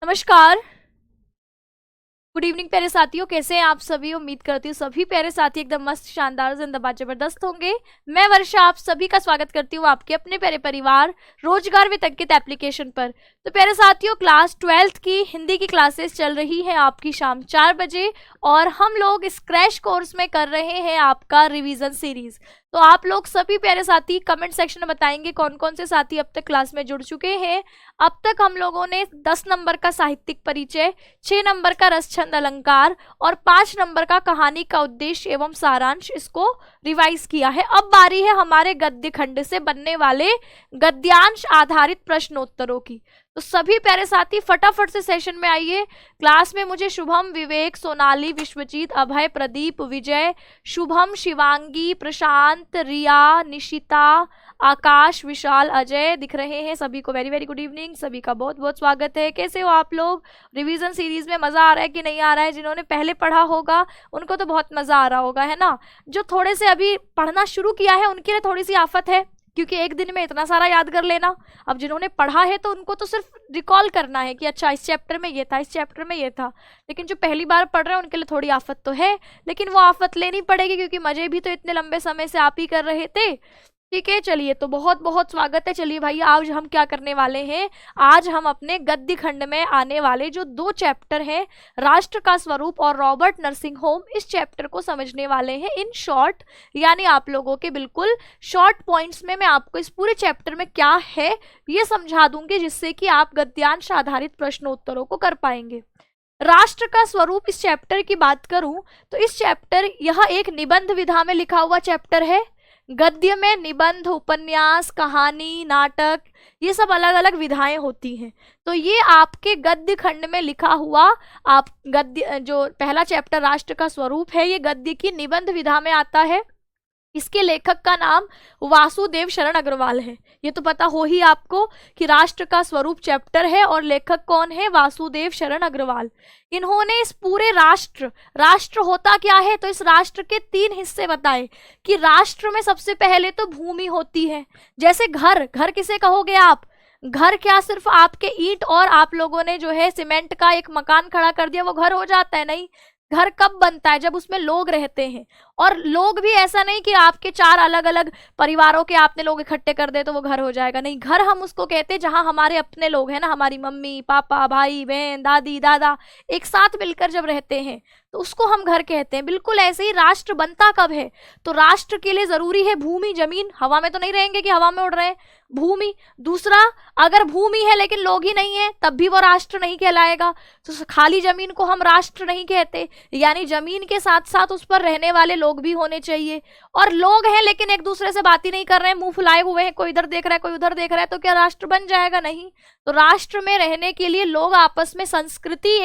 नमस्कार, good evening प्यारे साथियों। कैसे हैं आप सभी? उम्मीद करती हूँ सभी प्यारे साथी एकदम मस्त, शानदार, जिंदाबाद, जबरदस्त होंगे। मैं वर्षा आप सभी का स्वागत करती हूँ आपके अपने प्यारे परिवार रोजगार विद अंकित एप्लीकेशन पर। तो प्यारे साथियों, क्लास 12th की हिंदी की क्लासेस चल रही है आपकी शाम 4 बजे और हम लोग इस क्रैश कोर्स में कर रहे हैं आपका रिवीजन सीरीज। तो आप लोग सभी प्यारे साथी कमेंट सेक्शन में बताएंगे कौन कौन से साथी अब तक क्लास में जुड़ चुके हैं। अब तक हम लोगों ने 10 नंबर का साहित्यिक परिचय, 6 नंबर का रस छंद अलंकार और 5 नंबर का कहानी का उद्देश्य एवं सारांश इसको रिवाइज किया है। अब बारी है हमारे गद्य खंड से बनने वाले गद्यांश आधारित प्रश्नोत्तरों की। तो सभी प्यारे साथी फटाफट से सेशन में आइए। क्लास में मुझे शुभम, विवेक, सोनाली, विश्वजीत, अभय, प्रदीप, विजय, शुभम, शिवांगी, प्रशांत, रिया, निशिता, आकाश, विशाल, अजय दिख रहे हैं। सभी को वेरी वेरी गुड इवनिंग, सभी का बहुत बहुत स्वागत है। कैसे हो आप लोग? रिवीजन सीरीज में मजा आ रहा है कि नहीं आ रहा है? जिन्होंने पहले पढ़ा होगा उनको तो बहुत मजा आ रहा होगा, है ना। जो थोड़े से अभी पढ़ना शुरू किया है उनके लिए थोड़ी सी आफत है, क्योंकि एक दिन में इतना सारा याद कर लेना। अब जिन्होंने पढ़ा है तो उनको तो सिर्फ रिकॉल करना है कि अच्छा इस चैप्टर में ये था, इस चैप्टर में ये था। लेकिन जो पहली बार पढ़ रहे हैं उनके लिए थोड़ी आफत तो है, लेकिन वो आफत लेनी पड़ेगी क्योंकि मजे भी तो इतने लंबे समय से आप ही कर रहे थे। ठीक है, चलिए तो बहुत बहुत स्वागत है। चलिए भाई, आज हम क्या करने वाले हैं? आज हम अपने गद्य खंड में आने वाले जो 2 चैप्टर हैं, राष्ट्र का स्वरूप और रॉबर्ट नर्सिंग होम, इस चैप्टर को समझने वाले हैं इन शॉर्ट। यानी आप लोगों के बिल्कुल शॉर्ट पॉइंट्स में मैं आपको इस पूरे चैप्टर में क्या है ये समझा दूंगी, जिससे कि आप गद्यांश आधारित प्रश्नोत्तरों को कर पाएंगे। राष्ट्र का स्वरूप इस चैप्टर की बात करूं तो इस चैप्टर, यह एक निबंध विधा में लिखा हुआ चैप्टर है। गद्य में निबंध, उपन्यास, कहानी, नाटक, ये सब अलग अलग विधाएं होती हैं। तो ये आपके गद्य खंड में लिखा हुआ आप गद्य, जो पहला चैप्टर राष्ट्र का स्वरूप है, ये गद्य की निबंध विधा में आता है। इसके लेखक का नाम वासुदेव शरण अग्रवाल है। ये तो पता हो ही आपको कि राष्ट्र का स्वरूप चैप्टर है और लेखक कौन है? वासुदेव शरण अग्रवाल। इन्होंने इस पूरे राष्ट्र होता क्या है, तो इस राष्ट्र के 3 हिस्से बताए कि राष्ट्र में सबसे पहले तो भूमि होती है। जैसे घर किसे कहोगे आप? घर क्या सिर्फ आपके ईंट और आप लोगों ने जो है सीमेंट का एक मकान खड़ा कर दिया वो घर हो जाता है? नहीं, घर कब बनता है? जब उसमें लोग रहते हैं। और लोग भी ऐसा नहीं कि आपके 4 अलग अलग परिवारों के आपने लोग इकट्ठे कर दे तो वो घर हो जाएगा। नहीं, घर हम उसको कहते हैं जहां हमारे अपने लोग हैं ना, हमारी मम्मी पापा, भाई बहन, दादी दादा एक साथ मिलकर जब रहते हैं तो उसको हम घर कहते हैं। बिल्कुल ऐसे ही राष्ट्र बनता कब है? तो राष्ट्र के लिए जरूरी है भूमि, जमीन। हवा में तो नहीं रहेंगे कि हवा में उड़ रहे हैं, भूमि। दूसरा, अगर भूमि है लेकिन लोग ही नहीं है तब भी वो राष्ट्र नहीं कहलाएगा। तो खाली जमीन को हम राष्ट्र नहीं कहते, यानी जमीन के साथ साथ उस पर रहने वाले लोग भी होने चाहिए। और लोग हैं लेकिन एक दूसरे से बात ही नहीं कर रहे हैं, मुंह फुलाए हुए हैं, कोई इधर देख रहा है कोई उधर देख रहा है, तो क्या राष्ट्र बन जाएगा? नहीं। तो राष्ट्र में रहने के लिए लोग आपस में संस्कृति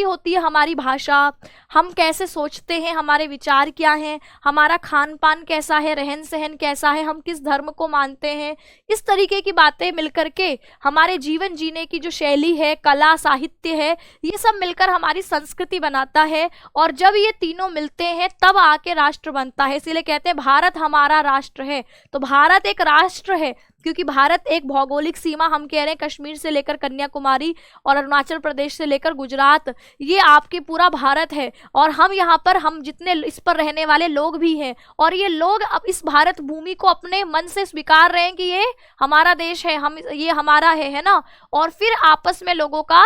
होती है, हमारी भाषा, हम कैसे सोचते हैं, हमारे विचार क्या हैं, हमारा खान पान कैसा है, रहन सहन कैसा है, हम किस धर्म को मानते हैं, इस तरीके की बातें मिलकर के हमारे जीवन जीने की जो शैली है, कला, साहित्य है, ये सब मिलकर हमारी संस्कृति बनाता है। और जब ये तीनों मिलते हैं तब आके राष्ट्र बनता है। इसीलिए कहते हैं भारत हमारा राष्ट्र है। तो भारत एक राष्ट्र है क्योंकि भारत एक भौगोलिक सीमा, हम कह रहे हैं कश्मीर से लेकर कन्याकुमारी और अरुणाचल प्रदेश से लेकर गुजरात, ये आपके पूरा भारत है। और हम यहाँ पर, हम जितने इस पर रहने वाले लोग भी हैं, और ये लोग अब इस भारत भूमि को अपने मन से स्वीकार रहे हैं कि ये हमारा देश है, ये हमारा है ना। और फिर आपस में लोगों का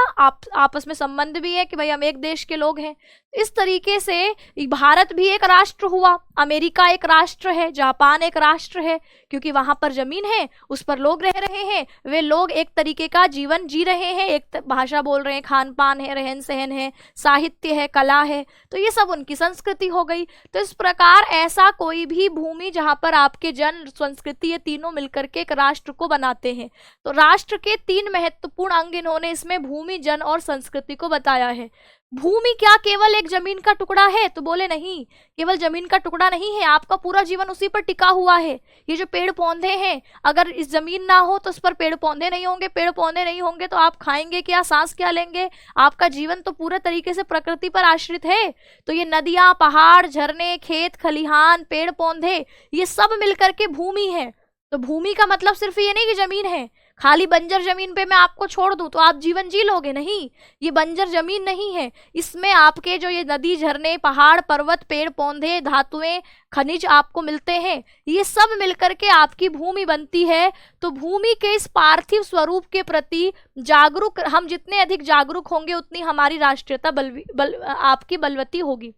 आपस में संबंध भी है कि भाई हम एक देश के लोग हैं। इस तरीके से भारत भी एक राष्ट्र हुआ, अमेरिका एक राष्ट्र है, जापान एक राष्ट्र है क्योंकि वहां पर जमीन है, उस पर लोग रह रहे हैं, वे लोग एक तरीके का जीवन जी रहे हैं, एक भाषा बोल रहे हैं, खान पान है, रहन सहन है, साहित्य है, कला है, तो ये सब उनकी संस्कृति हो गई। तो इस प्रकार ऐसा कोई भी भूमि जहां पर आपके जन, संस्कृति, ये तीनों मिलकर के एक राष्ट्र को बनाते हैं। तो राष्ट्र के 3 महत्वपूर्ण अंग इन्होंने इसमें भूमि, जन और संस्कृति को बताया है। भूमि क्या केवल एक जमीन का टुकड़ा है? तो बोले नहीं, केवल जमीन का टुकड़ा नहीं है, आपका पूरा जीवन उसी पर टिका हुआ है। ये जो पेड़ पौधे हैं, अगर इस जमीन ना हो तो उस पर पेड़ पौधे नहीं होंगे, पेड़ पौधे नहीं होंगे तो आप खाएंगे क्या, सांस क्या लेंगे? आपका जीवन तो पूरे तरीके से प्रकृति पर आश्रित है। तो ये नदियां, पहाड़, झरने, खेत खलिहान, पेड़ पौधे, ये सब मिलकर के भूमि है। तो भूमि का मतलब सिर्फ ये नहीं कि जमीन है, खाली बंजर जमीन पे मैं आपको छोड़ दूं तो आप जीवन जी लोगे, नहीं, ये बंजर जमीन नहीं है। इसमें आपके जो ये नदी, झरने, पहाड़, पर्वत, पेड़ पौधे, धातुएं, खनिज आपको मिलते हैं, ये सब मिलकर के आपकी भूमि बनती है। तो भूमि के इस पार्थिव स्वरूप के प्रति जागरूक, हम जितने अधिक जागरूक होंगे उतनी हमारी राष्ट्रीयता आपकी बलवती होगी।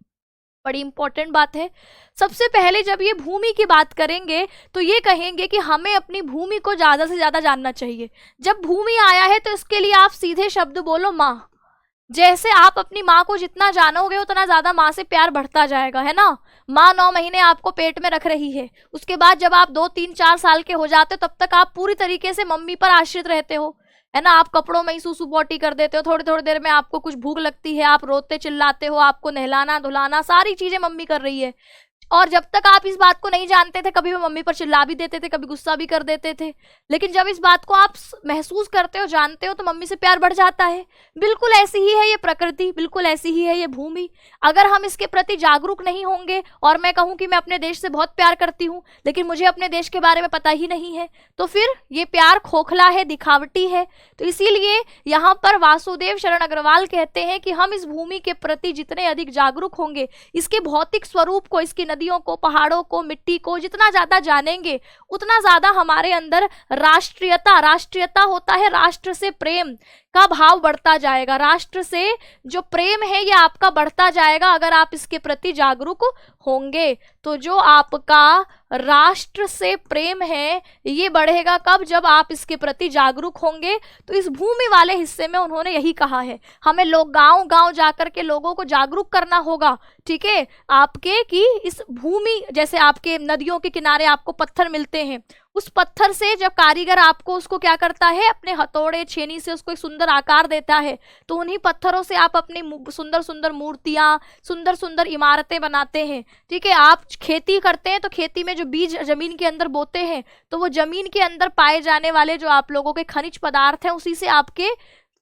बड़ी इंपॉर्टेंट बात है। सबसे पहले जब ये भूमि की बात करेंगे तो ये कहेंगे कि हमें अपनी भूमि को ज्यादा से ज्यादा जानना चाहिए। जब भूमि आया है तो इसके लिए आप सीधे शब्द बोलो माँ। जैसे आप अपनी माँ को जितना जानोगे उतना ज्यादा माँ से प्यार बढ़ता जाएगा, है ना। माँ 9 महीने आपको पेट में रख रही है, उसके बाद जब आप 2, 3, 4 साल के हो जाते हो तब तक आप पूरी तरीके से मम्मी पर आश्रित रहते हो, है ना। आप कपड़ों में ही सूसू पोटी कर देते हो, थोड़ी थोड़ी देर में आपको कुछ भूख लगती है, आप रोते चिल्लाते हो, आपको नहलाना धुलाना सारी चीजें मम्मी कर रही है। और जब तक आप इस बात को नहीं जानते थे, कभी वो मम्मी पर चिल्ला भी देते थे, कभी गुस्सा भी कर देते थे, लेकिन जब इस बात को आप महसूस करते हो, जानते हो, तो मम्मी से प्यार बढ़ जाता है। बिल्कुल ऐसी ही है ये प्रकृति, बिल्कुल ऐसी ही है ये भूमि। अगर हम इसके प्रति जागरूक नहीं होंगे और मैं कहूँ कि मैं अपने देश से बहुत प्यार करती हूँ लेकिन मुझे अपने देश के बारे में पता ही नहीं है, तो फिर ये प्यार खोखला है, दिखावटी है। तो इसीलिए यहाँ पर वासुदेव शरण अग्रवाल कहते हैं कि हम इस भूमि के प्रति जितने अधिक जागरूक होंगे, इसके भौतिक स्वरूप को, इसकी नदियों को, पहाड़ों को, मिट्टी को जितना ज्यादा जानेंगे उतना ज्यादा हमारे अंदर राष्ट्रीयता होता है, राष्ट्र से प्रेम का भाव बढ़ता जाएगा। राष्ट्र से जो प्रेम है ये आपका बढ़ता जाएगा अगर आप इसके प्रति जागरूक होंगे। तो जो आपका राष्ट्र से प्रेम है ये बढ़ेगा कब, जब आप इसके प्रति जागरूक होंगे। तो इस भूमि वाले हिस्से में उन्होंने यही कहा है, हमें लोग गांव गांव जाकर के लोगों को जागरूक करना होगा, ठीक है, आपके कि इस भूमि, जैसे आपके नदियों के किनारे आपको पत्थर मिलते हैं, उस पत्थर से जब कारीगर आपको उसको क्या करता है, अपने हथौड़े छेनी से उसको एक सुंदर आकार देता है, तो उन्हीं पत्थरों से आप अपनी सुंदर सुंदर मूर्तियां, सुंदर सुंदर इमारतें बनाते हैं, ठीक है। आप खेती करते हैं तो खेती में जो बीज जमीन के अंदर बोते हैं तो वो जमीन के अंदर पाए जाने वाले जो आप लोगों के खनिज पदार्थ हैं उसी से आपके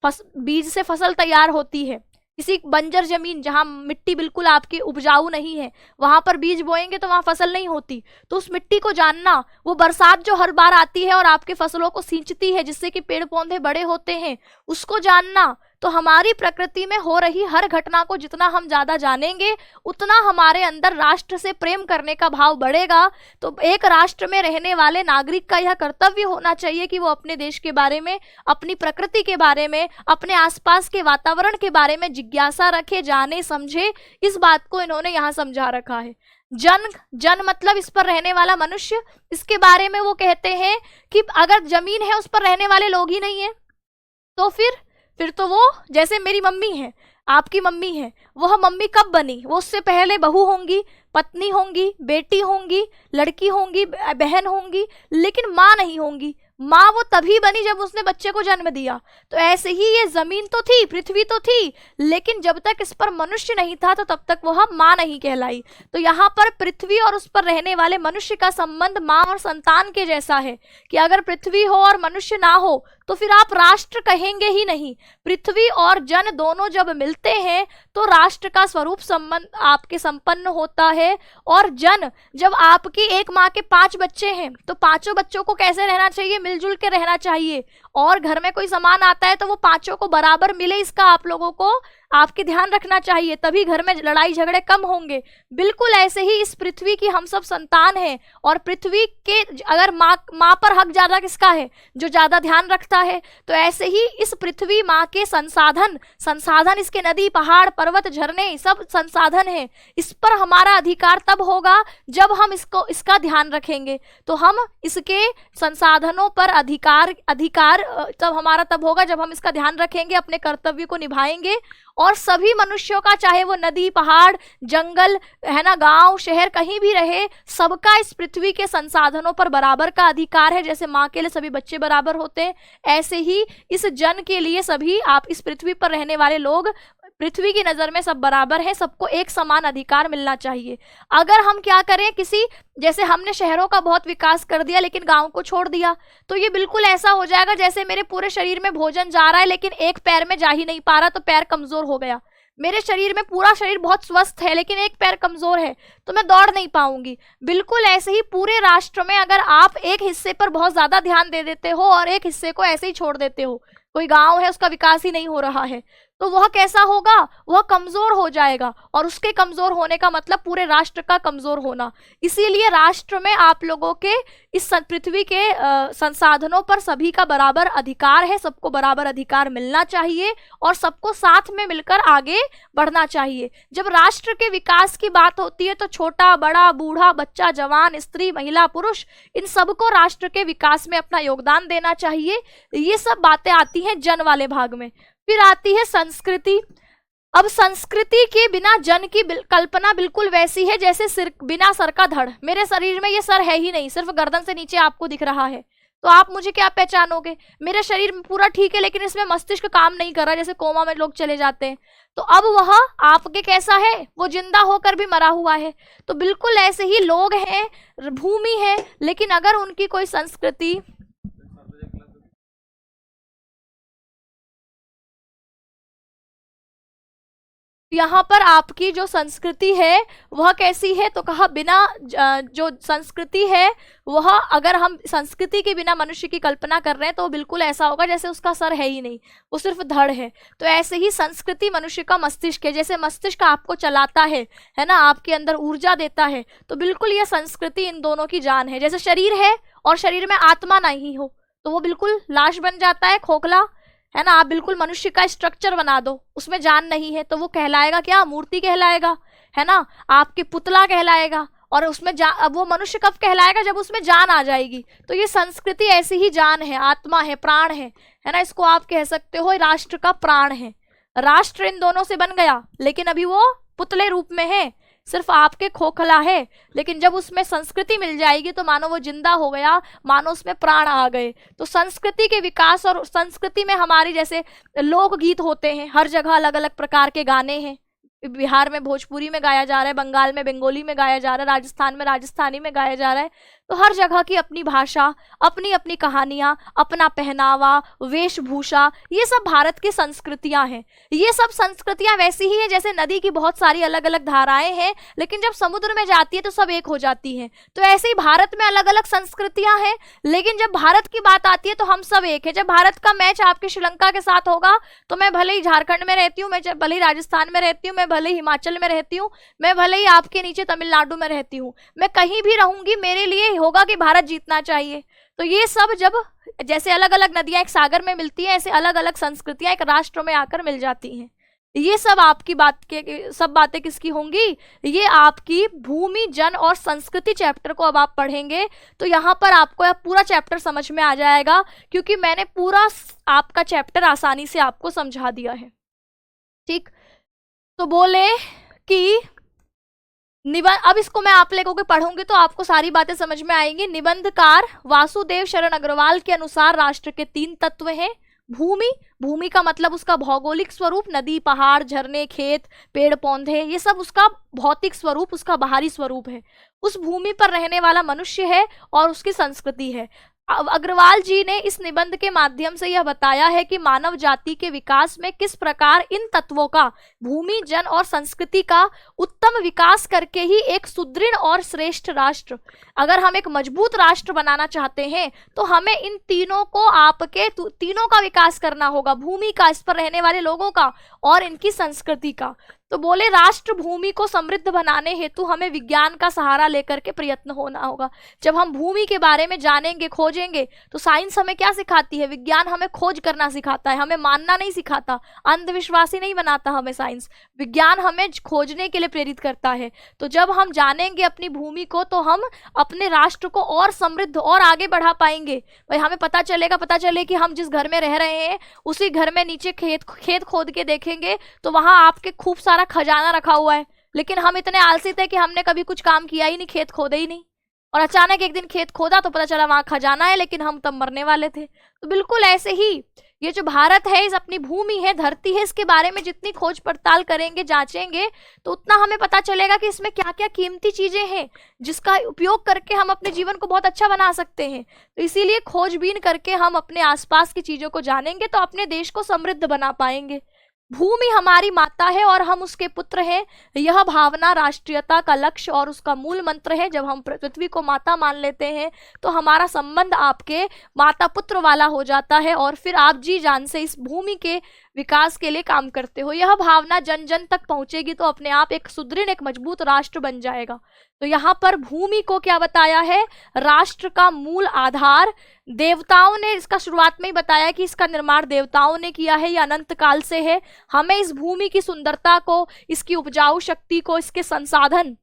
बीज से फसल तैयार होती है। किसी बंजर जमीन जहां मिट्टी बिल्कुल आपकी उपजाऊ नहीं है वहां पर बीज बोएंगे तो वहां फसल नहीं होती। तो उस मिट्टी को जानना, वो बरसात जो हर बार आती है और आपके फसलों को सींचती है जिससे कि पेड़ पौधे बड़े होते हैं, उसको जानना। तो हमारी प्रकृति में हो रही हर घटना को जितना हम ज्यादा जानेंगे उतना हमारे अंदर राष्ट्र से प्रेम करने का भाव बढ़ेगा। तो एक राष्ट्र में रहने वाले नागरिक का यह कर्तव्य होना चाहिए कि वो अपने देश के बारे में, अपनी प्रकृति के बारे में, अपने आसपास के वातावरण के बारे में जिज्ञासा रखे, जाने समझे। इस बात को इन्होंने यहाँ समझा रखा है। जन मतलब इस पर रहने वाला मनुष्य, इसके बारे में वो कहते हैं कि अगर जमीन है उस पर रहने वाले लोग ही नहीं है तो फिर तो वो जैसे मेरी मम्मी है, आपकी मम्मी है, वह मम्मी कब बनी, वो उससे पहले बहू होंगी, पत्नी होंगी, बेटी होंगी, लड़की होंगी, बहन होंगी, लेकिन माँ नहीं होंगी। माँ वो तभी बनी जब उसने बच्चे को जन्म दिया। तो ऐसे ही ये जमीन तो थी, पृथ्वी तो थी, लेकिन जब तक इस पर मनुष्य नहीं था तो तब तक वह माँ नहीं कहलाई। तो यहाँ पर पृथ्वी और उस पर रहने वाले मनुष्य का संबंध माँ और संतान के जैसा है कि अगर पृथ्वी हो और मनुष्य ना हो तो फिर आप राष्ट्र कहेंगे ही नहीं। पृथ्वी और जन दोनों जब मिलते हैं तो राष्ट्र का स्वरूप संबंध आपके संपन्न होता है। और जन, जब आपकी एक माँ के 5 बच्चे हैं तो 5 बच्चों को कैसे रहना चाहिए, मिलजुल के रहना चाहिए। और घर में कोई सामान आता है तो वो 5 को बराबर मिले, इसका आप लोगों को आपके ध्यान रखना चाहिए, तभी घर में लड़ाई झगड़े कम होंगे। बिल्कुल ऐसे ही इस पृथ्वी की हम सब संतान हैं और पृथ्वी के अगर माँ पर हक ज्यादा किसका है, जो ज्यादा ध्यान रखता है। तो ऐसे ही इस पृथ्वी माँ के संसाधन इसके नदी, पहाड़, पर्वत, झरने सब संसाधन है। इस पर हमारा अधिकार तब होगा जब हम इसका ध्यान रखेंगे। तो हम इसके संसाधनों पर अधिकार तब हमारा तब होगा जब हम इसका ध्यान रखेंगे, अपने कर्तव्य को निभाएंगे। और सभी मनुष्यों का, चाहे वो नदी, पहाड़, जंगल, है ना, गांव, शहर, कहीं भी रहे, सबका इस पृथ्वी के संसाधनों पर बराबर का अधिकार है। जैसे माँ के लिए सभी बच्चे बराबर होते हैं, ऐसे ही इस जन के लिए सभी आप इस पृथ्वी पर रहने वाले लोग पृथ्वी की नजर में सब बराबर हैं, सबको एक समान अधिकार मिलना चाहिए। अगर हम क्या करें, जैसे हमने शहरों का बहुत विकास कर दिया लेकिन गांव को छोड़ दिया, तो ये बिल्कुल ऐसा हो जाएगा जैसे मेरे पूरे शरीर में भोजन जा रहा है लेकिन एक पैर में जा ही नहीं पा रहा, तो पैर कमजोर हो गया। मेरे शरीर में पूरा शरीर बहुत स्वस्थ है लेकिन एक पैर कमजोर है तो मैं दौड़ नहीं पाऊंगी। बिल्कुल ऐसे ही पूरे राष्ट्र में अगर आप एक हिस्से पर बहुत ज्यादा ध्यान दे देते हो और एक हिस्से को ऐसे ही छोड़ देते हो, कोई गांव है उसका विकास ही नहीं हो रहा है, तो वह कैसा होगा, वह कमजोर हो जाएगा और उसके कमजोर होने का मतलब पूरे राष्ट्र का कमजोर होना। इसीलिए राष्ट्र में आप लोगों के इस पृथ्वी के संसाधनों पर सभी का बराबर अधिकार है, सबको बराबर अधिकार मिलना चाहिए और सबको साथ में मिलकर आगे बढ़ना चाहिए। जब राष्ट्र के विकास की बात होती है तो छोटा बड़ा बूढ़ा बच्चा जवान स्त्री महिला पुरुष इन सबको राष्ट्र के विकास में अपना योगदान देना चाहिए। ये सब बातें आती हैं जन वाले भाग में। फिर आती है संस्कृति। अब संस्कृति के बिना जन की कल्पना बिल्कुल वैसी है जैसे सिर बिना सर का धड़। मेरे शरीर में ये सर है ही नहीं, सिर्फ गर्दन से नीचे आपको दिख रहा है, तो आप मुझे क्या पहचानोगे? मेरे शरीर में पूरा ठीक है लेकिन इसमें मस्तिष्क काम नहीं कर रहा, जैसे कोमा में लोग चले जाते हैं, तो अब वह आपके कैसा है, वो जिंदा होकर भी मरा हुआ है। तो बिल्कुल ऐसे ही लोग हैं, भूमि है, लेकिन अगर उनकी कोई संस्कृति, यहाँ पर आपकी जो संस्कृति है वह कैसी है, तो कहा बिना जो संस्कृति है वह, अगर हम संस्कृति के बिना मनुष्य की कल्पना कर रहे हैं तो वो बिल्कुल ऐसा होगा जैसे उसका सर है ही नहीं, वो सिर्फ धड़ है। तो ऐसे ही संस्कृति मनुष्य का मस्तिष्क है, जैसे मस्तिष्क आपको चलाता है ना, आपके अंदर ऊर्जा देता है, तो बिल्कुल ये संस्कृति इन दोनों की जान है। जैसे शरीर है और शरीर में आत्मा नहीं हो तो वो बिल्कुल लाश बन जाता है, खोखला है ना। आप बिल्कुल मनुष्य का स्ट्रक्चर बना दो, उसमें जान नहीं है तो वो कहलाएगा क्या, मूर्ति कहलाएगा, है ना, आपके पुतला कहलाएगा। और उसमें अब वो मनुष्य कब कहलाएगा, जब उसमें जान आ जाएगी। तो ये संस्कृति ऐसी ही जान है, आत्मा है, प्राण है ना। इसको आप कह सकते हो राष्ट्र का प्राण है। राष्ट्र इन दोनों से बन गया लेकिन अभी वो पुतले रूप में है, सिर्फ आपके खोखला है, लेकिन जब उसमें संस्कृति मिल जाएगी तो मानो वो जिंदा हो गया, मानो उसमें प्राण आ गए। तो संस्कृति के विकास, और संस्कृति में हमारी जैसे लोकगीत होते हैं, हर जगह अलग अलग प्रकार के गाने हैं। बिहार में भोजपुरी में गाया जा रहा है, बंगाल में बंगाली में गाया जा रहा है, राजस्थान में राजस्थानी में गाया जा रहा है। तो हर जगह की अपनी भाषा, अपनी अपनी कहानियां, अपना पहनावा, वेशभूषा, ये सब भारत की संस्कृतियां हैं। ये सब संस्कृतियां वैसी ही हैं जैसे नदी की बहुत सारी अलग अलग धाराएं हैं, लेकिन जब समुद्र में जाती है तो सब एक हो जाती हैं। तो ऐसे ही भारत में अलग अलग संस्कृतियां हैं, लेकिन जब भारत की बात आती है तो हम सब एक है। जब भारत का मैच आपके श्रीलंका के साथ होगा तो मैं भले ही झारखंड में रहती हूँ, मैं भले ही राजस्थान में रहती हूँ, मैं भले ही हिमाचल में रहती हूँ, मैं भले ही आपके नीचे तमिलनाडु में रहती हूँ, मैं कहीं भी रहूंगी, मेरे लिए होगा कि भारत जीतना चाहिए। तो ये सब जब जैसे अलग अलग नदियां एक सागर में मिलती हैं, ऐसे अलग अलग संस्कृतियां एक राष्ट्र में आकर मिल जाती हैं। ये सब आपकी बात के सब बातें किसकी होंगी, ये आपकी भूमि जन और संस्कृति चैप्टर को अब आप पढ़ेंगे तो यहाँ पर आपको पूरा चैप्टर समझ में आ जाएगा, क्योंकि मैंने पूरा आपका चैप्टर आसानी से आपको समझा दिया है। ठीक, तो बोले कि निबंध, अब इसको मैं आप लोगों के पढ़ूंगी तो आपको सारी बातें समझ में आएंगी। निबंधकार वासुदेव शरण अग्रवाल के अनुसार राष्ट्र के 3 तत्व हैं। भूमि, भूमि का मतलब उसका भौगोलिक स्वरूप, नदी पहाड़ झरने खेत पेड़ पौधे, ये सब उसका भौतिक स्वरूप, उसका बाहरी स्वरूप है। उस भूमि पर रहने वाला मनुष्य है और उसकी संस्कृति है। अग्रवाल जी ने इस निबंध के माध्यम से यह बताया है कि मानव जाति के विकास में किस प्रकार इन तत्वों का, भूमि जन और संस्कृति का उत्तम विकास करके ही एक सुदृढ़ और श्रेष्ठ राष्ट्र, अगर हम एक मजबूत राष्ट्र बनाना चाहते हैं तो हमें इन तीनों को, आपके तीनों का विकास करना होगा, भूमि का, इस पर रहने वाले लोगों का और इनकी संस्कृति का। तो बोले राष्ट्र भूमि को समृद्ध बनाने हेतु हमें विज्ञान का सहारा लेकर के प्रयत्न होना होगा। जब हम भूमि के बारे में जानेंगे, खोजेंगे, तो साइंस हमें क्या सिखाती है, विज्ञान हमें खोज करना सिखाता है, हमें मानना नहीं सिखाता, अंधविश्वासी नहीं बनाता हमें साइंस, विज्ञान हमें खोजने के लिए प्रेरित करता है। तो जब हम जानेंगे अपनी भूमि को तो हम अपने राष्ट्र को और समृद्ध और आगे बढ़ा पाएंगे। भाई हमें पता चले कि हम जिस घर में रह रहे हैं उसी घर में नीचे खेत खोद के देखेंगे तो वहां आपके खूब सारा खजाना रखा हुआ है, लेकिन हम इतने आलसी थे कि हमने कभी कुछ काम किया ही नहीं, खेत खोदे ही नहीं, और अचानक एक दिन खेत खोदा तो पता चला वहां खजाना है, लेकिन हम तब मरने वाले थे। तो बिल्कुल ऐसे ही ये जो भारत है, इस अपनी भूमि है, धरती है, इसके बारे में जितनी खोज पड़ताल करेंगे, जांचेंगे, तो उतना हमें पता चलेगा कि इसमें क्या क्या कीमती चीजें हैं जिसका उपयोग करके हम अपने जीवन को बहुत अच्छा बना सकते हैं। तो इसीलिए खोजबीन करके हम अपने आसपास की चीजों को जानेंगे तो अपने देश को समृद्ध बना पाएंगे। भूमि हमारी माता है और हम उसके पुत्र हैं। यह भावना राष्ट्रीयता का लक्ष्य और उसका मूल मंत्र है। जब हम पृथ्वी को माता मान लेते हैं तो हमारा संबंध आपके माता पुत्र वाला हो जाता है और फिर आप जी जान से इस भूमि के विकास के लिए काम करते हो। यह भावना जन जन तक पहुंचेगी तो अपने आप एक सुदृढ़, एक मजबूत राष्ट्र बन जाएगा। तो यहाँ पर भूमि को क्या बताया है? राष्ट्र का मूल आधार। देवताओं ने इसका शुरुआत में ही बताया कि इसका निर्माण देवताओं ने किया है, यह अनंत काल से है। हमें इस भूमि की सुंदरता को, इसकी उपजाऊ शक्ति को, इसके संसाधन,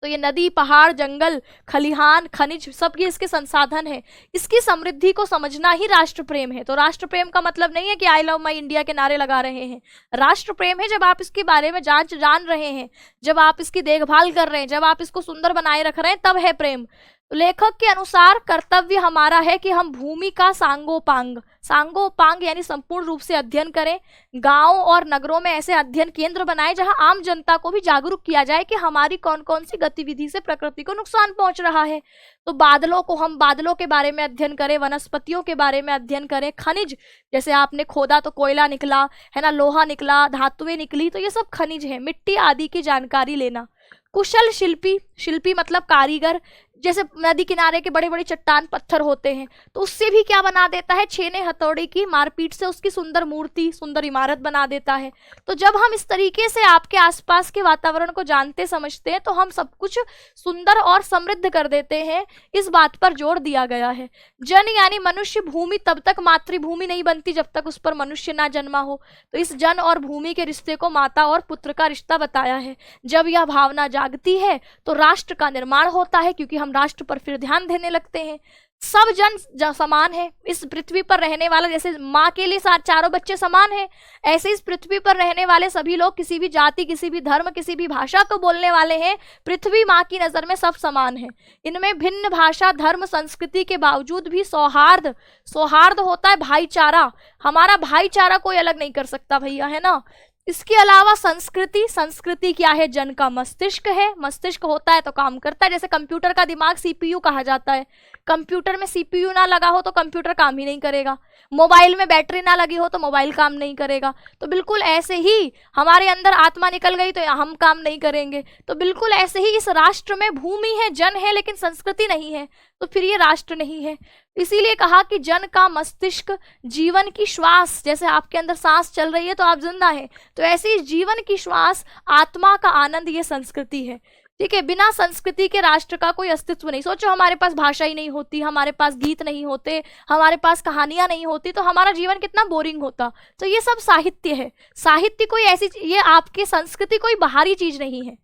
तो ये नदी, पहाड़, जंगल, खलिहान, खनिज, सब ये इसके संसाधन है, इसकी समृद्धि को समझना ही राष्ट्र प्रेम है। तो राष्ट्र प्रेम का मतलब नहीं है कि आई लव माई इंडिया के नारे लगा रहे हैं। राष्ट्र प्रेम है जब आप इसके बारे में जान रहे हैं, जब आप इसकी देखभाल कर रहे हैं, जब आप इसको सुंदर बनाए रख रहे हैं, तब है प्रेम। लेखक के अनुसार कर्तव्य हमारा है कि हम भूमि का सांगोपांग यानी संपूर्ण रूप से अध्ययन करें। गांव और नगरों में ऐसे अध्ययन केंद्र बनाएं जहां आम जनता को भी जागरूक किया जाए कि हमारी कौन कौन सी गतिविधि से प्रकृति को नुकसान पहुंच रहा है। तो हम बादलों के बारे में अध्ययन करें, वनस्पतियों के बारे में अध्ययन करें। खनिज, जैसे आपने खोदा तो कोयला निकला है ना, लोहा निकला, धातुएं निकली, तो ये सब खनिज है। मिट्टी आदि की जानकारी लेना। कुशल शिल्पी मतलब कारीगर, जैसे नदी किनारे के बड़े बड़े चट्टान पत्थर होते हैं तो उससे भी क्या बना देता है? छेने हथौड़े की मारपीट से उसकी सुंदर मूर्ति, सुंदर इमारत बना देता है। तो जब हम इस तरीके से आपके आसपास के वातावरण को जानते समझते हैं तो हम सब कुछ सुंदर और समृद्ध कर देते हैं। इस बात पर जोर दिया गया है। जन यानी मनुष्य, भूमि तब तक मातृभूमि नहीं बनती जब तक उस पर मनुष्य ना जन्मा हो। तो इस जन और भूमि के रिश्ते को माता और पुत्र का रिश्ता बताया है। जब यह भावना जागती है तो राष्ट्र का निर्माण होता है, क्योंकि हम राष्ट्र पर फिर ध्यान देने लगते हैं। सब जन समान है इस पृथ्वी पर रहने वाला, जैसे माँ के लिए चारों बच्चे समान हैं, ऐसे इस पृथ्वी पर रहने वाले सभी लोग किसी भी जाति, किसी भी धर्म, किसी भी भाषा को बोलने वाले हैं। पृथ्वी माँ की नजर में सब समान है। इनमें भिन्न भाषा, धर्म, संस्कृति के बावजूद भी सौहार्द होता है, भाईचारा। हमारा भाईचारा कोई अलग नहीं कर सकता भैया, है ना। इसके अलावा संस्कृति क्या है? जन का मस्तिष्क है। मस्तिष्क होता है तो काम करता है। जैसे कंप्यूटर का दिमाग सीपीयू कहा जाता है। कंप्यूटर में सीपीयू ना लगा हो तो कंप्यूटर काम ही नहीं करेगा। मोबाइल में बैटरी ना लगी हो तो मोबाइल काम नहीं करेगा। तो बिल्कुल ऐसे ही हमारे अंदर आत्मा निकल गई तो हम काम नहीं करेंगे। तो बिल्कुल ऐसे ही इस राष्ट्र में भूमि है, जन है, लेकिन संस्कृति नहीं है, तो फिर ये राष्ट्र नहीं है। इसीलिए कहा कि जन का मस्तिष्क, जीवन की श्वास, जैसे आपके अंदर सांस चल रही है तो आप जिंदा है, तो ऐसी जीवन की श्वास, आत्मा का आनंद, ये संस्कृति है। ठीक है, बिना संस्कृति के राष्ट्र का कोई अस्तित्व नहीं। सोचो हमारे पास भाषा ही नहीं होती, हमारे पास गीत नहीं होते, हमारे पास कहानियां नहीं होती, तो हमारा जीवन कितना बोरिंग होता। तो ये सब साहित्य है। साहित्य कोई ऐसी, ये आपकी संस्कृति कोई बाहरी चीज नहीं है।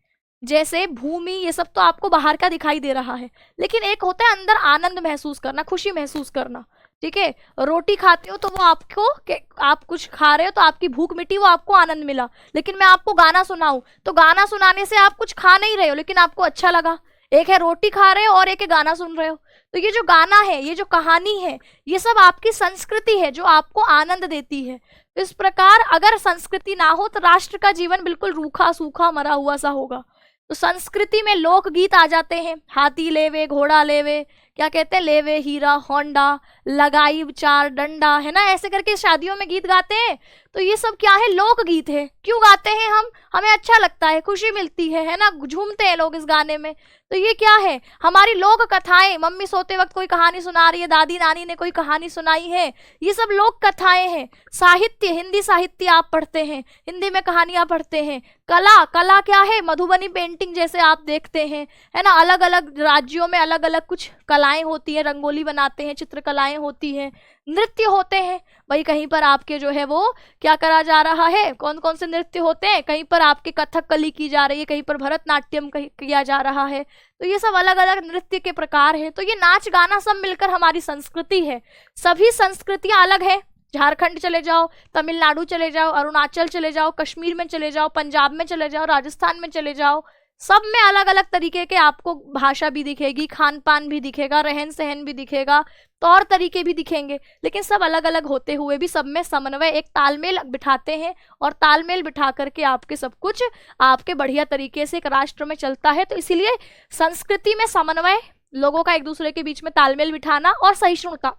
जैसे भूमि, ये सब तो आपको बाहर का दिखाई दे रहा है, लेकिन एक होता है अंदर आनंद महसूस करना, खुशी महसूस करना। ठीक है, रोटी खाते हो तो वो आपको, आप कुछ खा रहे हो तो आपकी भूख मिटी, वो आपको आनंद मिला। लेकिन मैं आपको गाना सुनाऊं तो गाना सुनाने से आप कुछ खा नहीं रहे हो, लेकिन आपको अच्छा लगा। एक है रोटी खा रहे हो और एक है गाना सुन रहे हो। तो ये जो गाना है, ये जो कहानी है, ये सब आपकी संस्कृति है जो आपको आनंद देती है। इस प्रकार अगर संस्कृति ना हो तो राष्ट्र का जीवन बिल्कुल रूखा सूखा मरा हुआ सा होगा। तो संस्कृति में लोकगीत आ जाते हैं। हाथी लेवे, घोड़ा लेवे, क्या कहते हैं, लेवे हीरा होंडा, लगाई चार डंडा, है ना, ऐसे करके शादियों में गीत गाते हैं। तो ये सब क्या है? लोकगीत है। क्यों गाते हैं हम? हमें अच्छा लगता है, खुशी मिलती है ना, झूमते हैं लोग इस गाने में। तो ये क्या है? हमारी लोक कथाएं। मम्मी सोते वक्त कोई कहानी सुना रही है, दादी नानी ने कोई कहानी सुनाई है, ये सब लोक कथाएं हैं। साहित्य, हिंदी साहित्य आप पढ़ते हैं, हिंदी में कहानियां पढ़ते हैं। कला क्या है? मधुबनी पेंटिंग जैसे आप देखते हैं, है ना, अलग अलग राज्यों में अलग अलग कुछ कलाएं होती है, रंगोली बनाते हैं, चित्रकलाएं होती हैं, नृत्य होते हैं। भाई कहीं पर आपके जो है वो क्या करा जा रहा है, कौन कौन से नृत्य होते हैं, कहीं पर आपके कथकली की जा रही है, कहीं पर भरतनाट्यम किया जा रहा है। तो ये सब अलग अलग नृत्य के प्रकार हैं। तो ये नाच गाना सब मिलकर हमारी संस्कृति है। सभी संस्कृतियां अलग है। झारखंड चले जाओ, तमिलनाडु चले जाओ, अरुणाचल चले जाओ, कश्मीर में चले जाओ, पंजाब में चले जाओ, राजस्थान में चले जाओ, सब में अलग अलग तरीके के आपको भाषा भी दिखेगी, खान पान भी दिखेगा, रहन सहन भी दिखेगा, तौर तरीके भी दिखेंगे। लेकिन सब अलग अलग होते हुए भी सब में समन्वय, एक तालमेल बिठाते हैं, और तालमेल बिठा करके आपके सब कुछ आपके बढ़िया तरीके से एक राष्ट्र में चलता है। तो इसीलिए संस्कृति में समन्वय, लोगों का एक दूसरे के बीच में तालमेल बिठाना, और सहिष्णुता,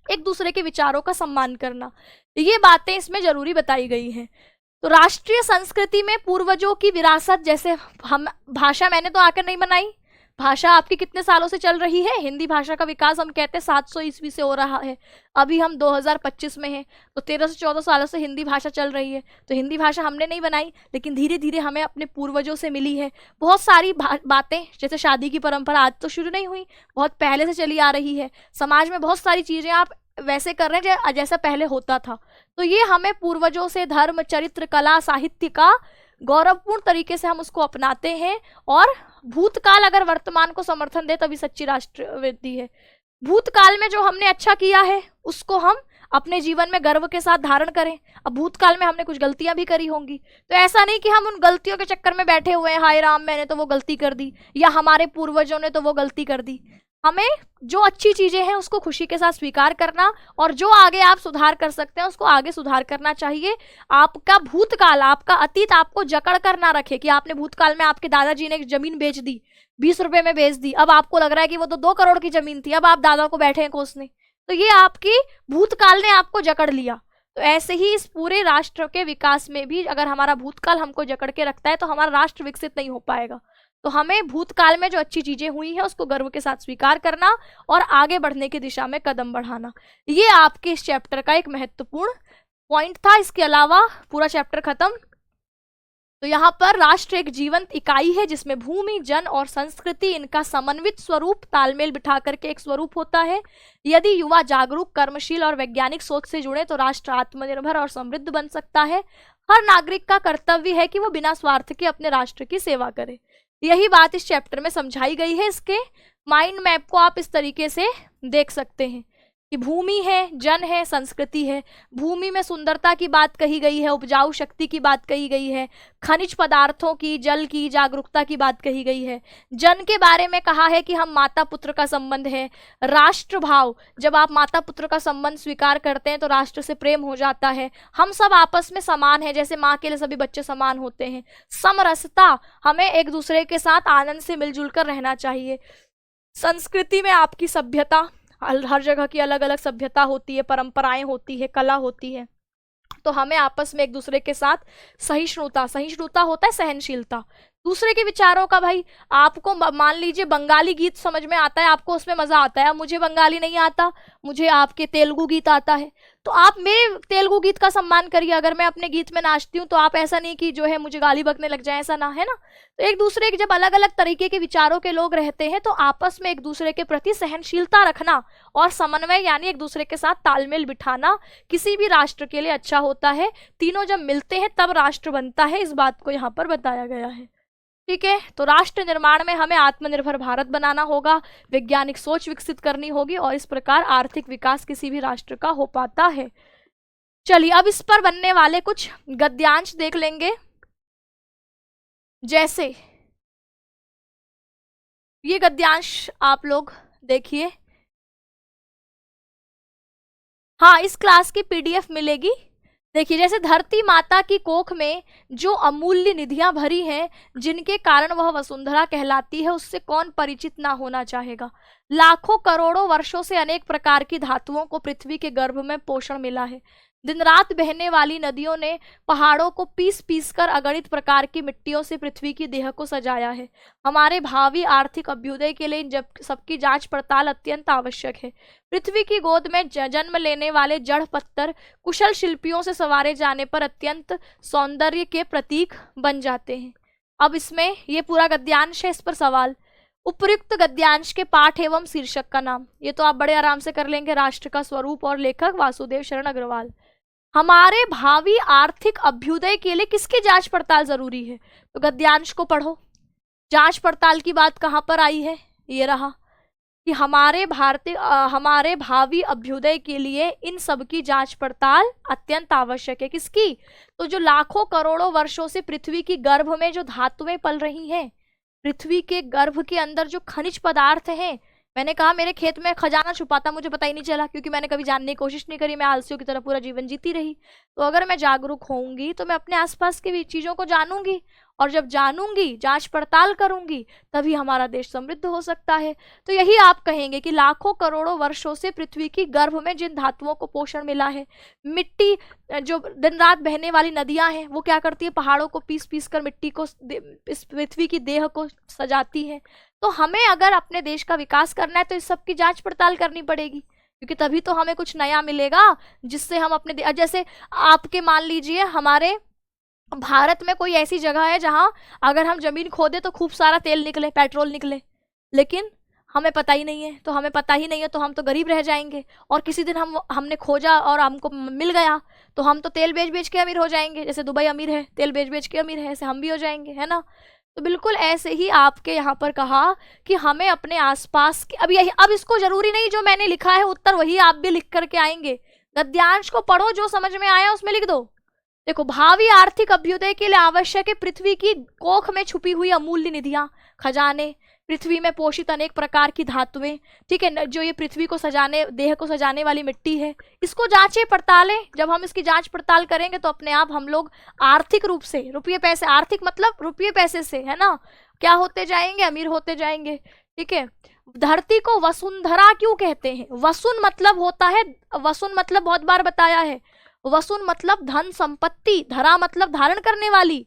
एक दूसरे के विचारों का सम्मान करना, ये बातें इसमें जरूरी बताई गई हैं। तो राष्ट्रीय संस्कृति में पूर्वजों की विरासत, जैसे हम भाषा मैंने तो आकर नहीं बनाई, भाषा आपकी कितने सालों से चल रही है। हिंदी भाषा का विकास हम कहते हैं 700 ईस्वी से हो रहा है, अभी हम 2025 में हैं, तो 13 से 14 सालों से हिंदी भाषा चल रही है। तो हिंदी भाषा हमने नहीं बनाई, लेकिन धीरे धीरे हमें अपने पूर्वजों से मिली है। बहुत सारी बातें, जैसे शादी की परंपरा आज तो शुरू नहीं हुई, बहुत पहले से चली आ रही है। समाज में बहुत सारी चीजें आप वैसे कर रहे हैं जैसा पहले होता था। तो ये हमें पूर्वजों से धर्म, चरित्र, कला, साहित्य का गौरवपूर्ण तरीके से हम उसको अपनाते हैं। और भूतकाल अगर वर्तमान को समर्थन दे तभी सच्ची राष्ट्रवृद्धि है। भूतकाल में जो हमने अच्छा किया है उसको हम अपने जीवन में गर्व के साथ धारण करें। अब भूतकाल में हमने कुछ गलतियां भी करी होंगी, तो ऐसा नहीं कि हम उन गलतियों के चक्कर में बैठे हुए हैं, हाय राम मैंने तो वो गलती कर दी, या हमारे पूर्वजों ने तो वो गलती कर दी। हमें जो अच्छी चीजें हैं उसको खुशी के साथ स्वीकार करना, और जो आगे आप सुधार कर सकते हैं उसको आगे सुधार करना चाहिए। आपका भूतकाल, आपका अतीत आपको जकड़ कर ना रखे कि आपने भूतकाल में आपके दादाजी ने एक जमीन बेच दी, 20 रुपए में बेच दी, अब आपको लग रहा है कि वो तो 2 करोड़ की जमीन थी, अब आप दादा को बैठे हैं कोसने। तो ये आपकी भूतकाल ने आपको जकड़ लिया। तो ऐसे ही इस पूरे राष्ट्र के विकास में भी अगर हमारा भूतकाल हमको जकड़ के रखता है तो हमारा राष्ट्र विकसित नहीं हो पाएगा। तो हमें भूतकाल में जो अच्छी चीजें हुई हैं उसको गर्व के साथ स्वीकार करना और आगे बढ़ने की दिशा में कदम बढ़ाना, ये आपके इस चैप्टर का एक महत्वपूर्ण पॉइंट था। इसके अलावा पूरा चैप्टर खत्म। तो यहाँ पर राष्ट्र एक जीवंत इकाई है जिसमें भूमि, जन और संस्कृति, इनका समन्वित स्वरूप तालमेल बिठा करके एक स्वरूप होता है। यदि युवा जागरूक, कर्मशील और वैज्ञानिक सोच से जुड़े तो राष्ट्र आत्मनिर्भर और समृद्ध बन सकता है। हर नागरिक का कर्तव्य है कि वो बिना स्वार्थ के अपने राष्ट्र की सेवा करे। यही बात इस चैप्टर में समझाई गई है। इसके माइंड मैप को आप इस तरीके से देख सकते हैं कि भूमि है, जन है, संस्कृति है। भूमि में सुंदरता की बात कही गई है, उपजाऊ शक्ति की बात कही गई है, खनिज पदार्थों की, जल की, जागरूकता की बात कही गई है। जन के बारे में कहा है कि हम माता पुत्र का संबंध है। राष्ट्र भाव, जब आप माता पुत्र का संबंध स्वीकार करते हैं तो राष्ट्र से प्रेम हो जाता है। हम सब आपस में समान है, जैसे माँ के लिए सभी बच्चे समान होते हैं। समरसता, हमें एक दूसरे के साथ आनंद से मिलजुल कर रहना चाहिए। संस्कृति में आपकी सभ्यता, हर जगह की अलग अलग सभ्यता होती है, परंपराएं होती है, कला होती है, तो हमें आपस में एक दूसरे के साथ सहिष्णुता होता है सहनशीलता, दूसरे के विचारों का। भाई आपको मान लीजिए बंगाली गीत समझ में आता है, आपको उसमें मजा आता है। अब मुझे बंगाली नहीं आता, मुझे आपके तेलुगु गीत आता है, तो आप मेरे तेलुगु गीत का सम्मान करिए। अगर मैं अपने गीत में नाचती हूँ तो आप ऐसा नहीं कि जो है मुझे गाली बकने लग जाए, ऐसा ना, है ना। तो एक दूसरे के, जब अलग अलग तरीके के विचारों के लोग रहते हैं तो आपस में एक दूसरे के प्रति सहनशीलता रखना और समन्वय यानी एक दूसरे के साथ तालमेल बिठाना किसी भी राष्ट्र के लिए अच्छा होता है। तीनों जब मिलते हैं तब राष्ट्र बनता है, इस बात को यहाँ पर बताया गया है। ठीक है, तो राष्ट्र निर्माण में हमें आत्मनिर्भर भारत बनाना होगा, वैज्ञानिक सोच विकसित करनी होगी, और इस प्रकार आर्थिक विकास किसी भी राष्ट्र का हो पाता है। चलिए अब इस पर बनने वाले कुछ गद्यांश देख लेंगे। जैसे ये गद्यांश आप लोग देखिए। हाँ, इस क्लास की पीडीएफ मिलेगी। देखिए, जैसे धरती माता की कोख में जो अमूल्य निधियां भरी हैं, जिनके कारण वह वसुंधरा कहलाती है, उससे कौन परिचित ना होना चाहेगा। लाखों करोड़ों वर्षों से अनेक प्रकार की धातुओं को पृथ्वी के गर्भ में पोषण मिला है। दिन रात बहने वाली नदियों ने पहाड़ों को पीस पीस कर अगणित प्रकार की मिट्टियों से पृथ्वी की देह को सजाया है। हमारे भावी आर्थिक अभ्युदय के लिए इन सबकी जांच पड़ताल अत्यंत आवश्यक है। पृथ्वी की गोद में जन्म लेने वाले जड़ पत्थर कुशल शिल्पियों से संवारे जाने पर अत्यंत सौंदर्य के प्रतीक बन जाते हैं। अब इसमें ये पूरा गद्यांश है, इस पर सवाल। उपयुक्त गद्यांश के पाठ एवं शीर्षक का नाम, ये तो आप बड़े आराम से कर लेंगे। राष्ट्र का स्वरूप और लेखक वासुदेव शरण अग्रवाल। हमारे भावी आर्थिक अभ्युदय के लिए किसकी जांच पड़ताल जरूरी है, तो गद्यांश को पढ़ो। जांच पड़ताल की बात कहाँ पर आई है, ये रहा कि हमारे भावी अभ्युदय के लिए इन सब की जांच पड़ताल अत्यंत आवश्यक है। किसकी, तो जो लाखों करोड़ों वर्षों से पृथ्वी की गर्भ में जो धातुएं पल रही हैं, पृथ्वी के गर्भ के अंदर जो खनिज पदार्थ हैं। मैंने कहा मेरे खेत में खजाना छुपा था, मुझे पता ही नहीं चला, क्योंकि मैंने कभी जानने की कोशिश नहीं करी, मैं आलसियों की तरह पूरा जीवन जीती रही। तो अगर मैं जागरूक होऊंगी तो मैं अपने आसपास की चीजों को जानूंगी और जब जानूंगी, जांच पड़ताल करूंगी, तभी हमारा देश समृद्ध हो सकता है। तो यही आप कहेंगे कि लाखों करोड़ों वर्षों से पृथ्वी की गर्भ में जिन धातुओं को पोषण मिला है, मिट्टी, जो दिन रात बहने वाली नदियां हैं, वो क्या करती है, पहाड़ों को पीस पीस कर मिट्टी को, इस पृथ्वी की देह को सजाती है। तो हमें अगर अपने देश का विकास करना है तो इस सब की जांच पड़ताल करनी पड़ेगी, क्योंकि तभी तो हमें कुछ नया मिलेगा जिससे हम अपने, जैसे आपके मान लीजिए हमारे भारत में कोई ऐसी जगह है जहां अगर हम जमीन खोदे तो खूब सारा तेल निकले, पेट्रोल निकले, लेकिन हमें पता ही नहीं है। तो हमें पता ही नहीं है तो हम तो गरीब रह जाएंगे, और किसी दिन हमने खोजा और हमको मिल गया तो हम तो तेल बेच बेच के अमीर हो जाएंगे। जैसे दुबई अमीर है, तेल बेच बेच के अमीर है, ऐसे हम भी हो जाएंगे, है ना। तो बिल्कुल ऐसे ही आपके यहाँ पर कहा कि हमें अपने आसपास के, अब इसको जरूरी नहीं जो मैंने लिखा है उत्तर वही आप भी लिख करके आएंगे। गद्यांश को पढ़ो, जो समझ में आया उसमें लिख दो। देखो, भावी आर्थिक अभ्युदय के लिए आवश्यक है पृथ्वी की कोख में छुपी हुई अमूल्य निधियां, खजाने, पृथ्वी में पोषित अनेक प्रकार की धातुएं, ठीक है, जो ये पृथ्वी को सजाने, देह को सजाने वाली मिट्टी है, इसको जांचें पड़तालें। जब हम इसकी जांच पड़ताल करेंगे तो अपने आप हम लोग आर्थिक रूप से, रुपये पैसे, आर्थिक मतलब रुपये पैसे से, है ना, क्या होते जाएंगे, अमीर होते जाएंगे। ठीक है, धरती को वसुंधरा क्यों कहते हैं? वसुन मतलब होता है, वसुन मतलब बहुत बार बताया है, वसुन मतलब धन संपत्ति, धरा मतलब धारण करने वाली।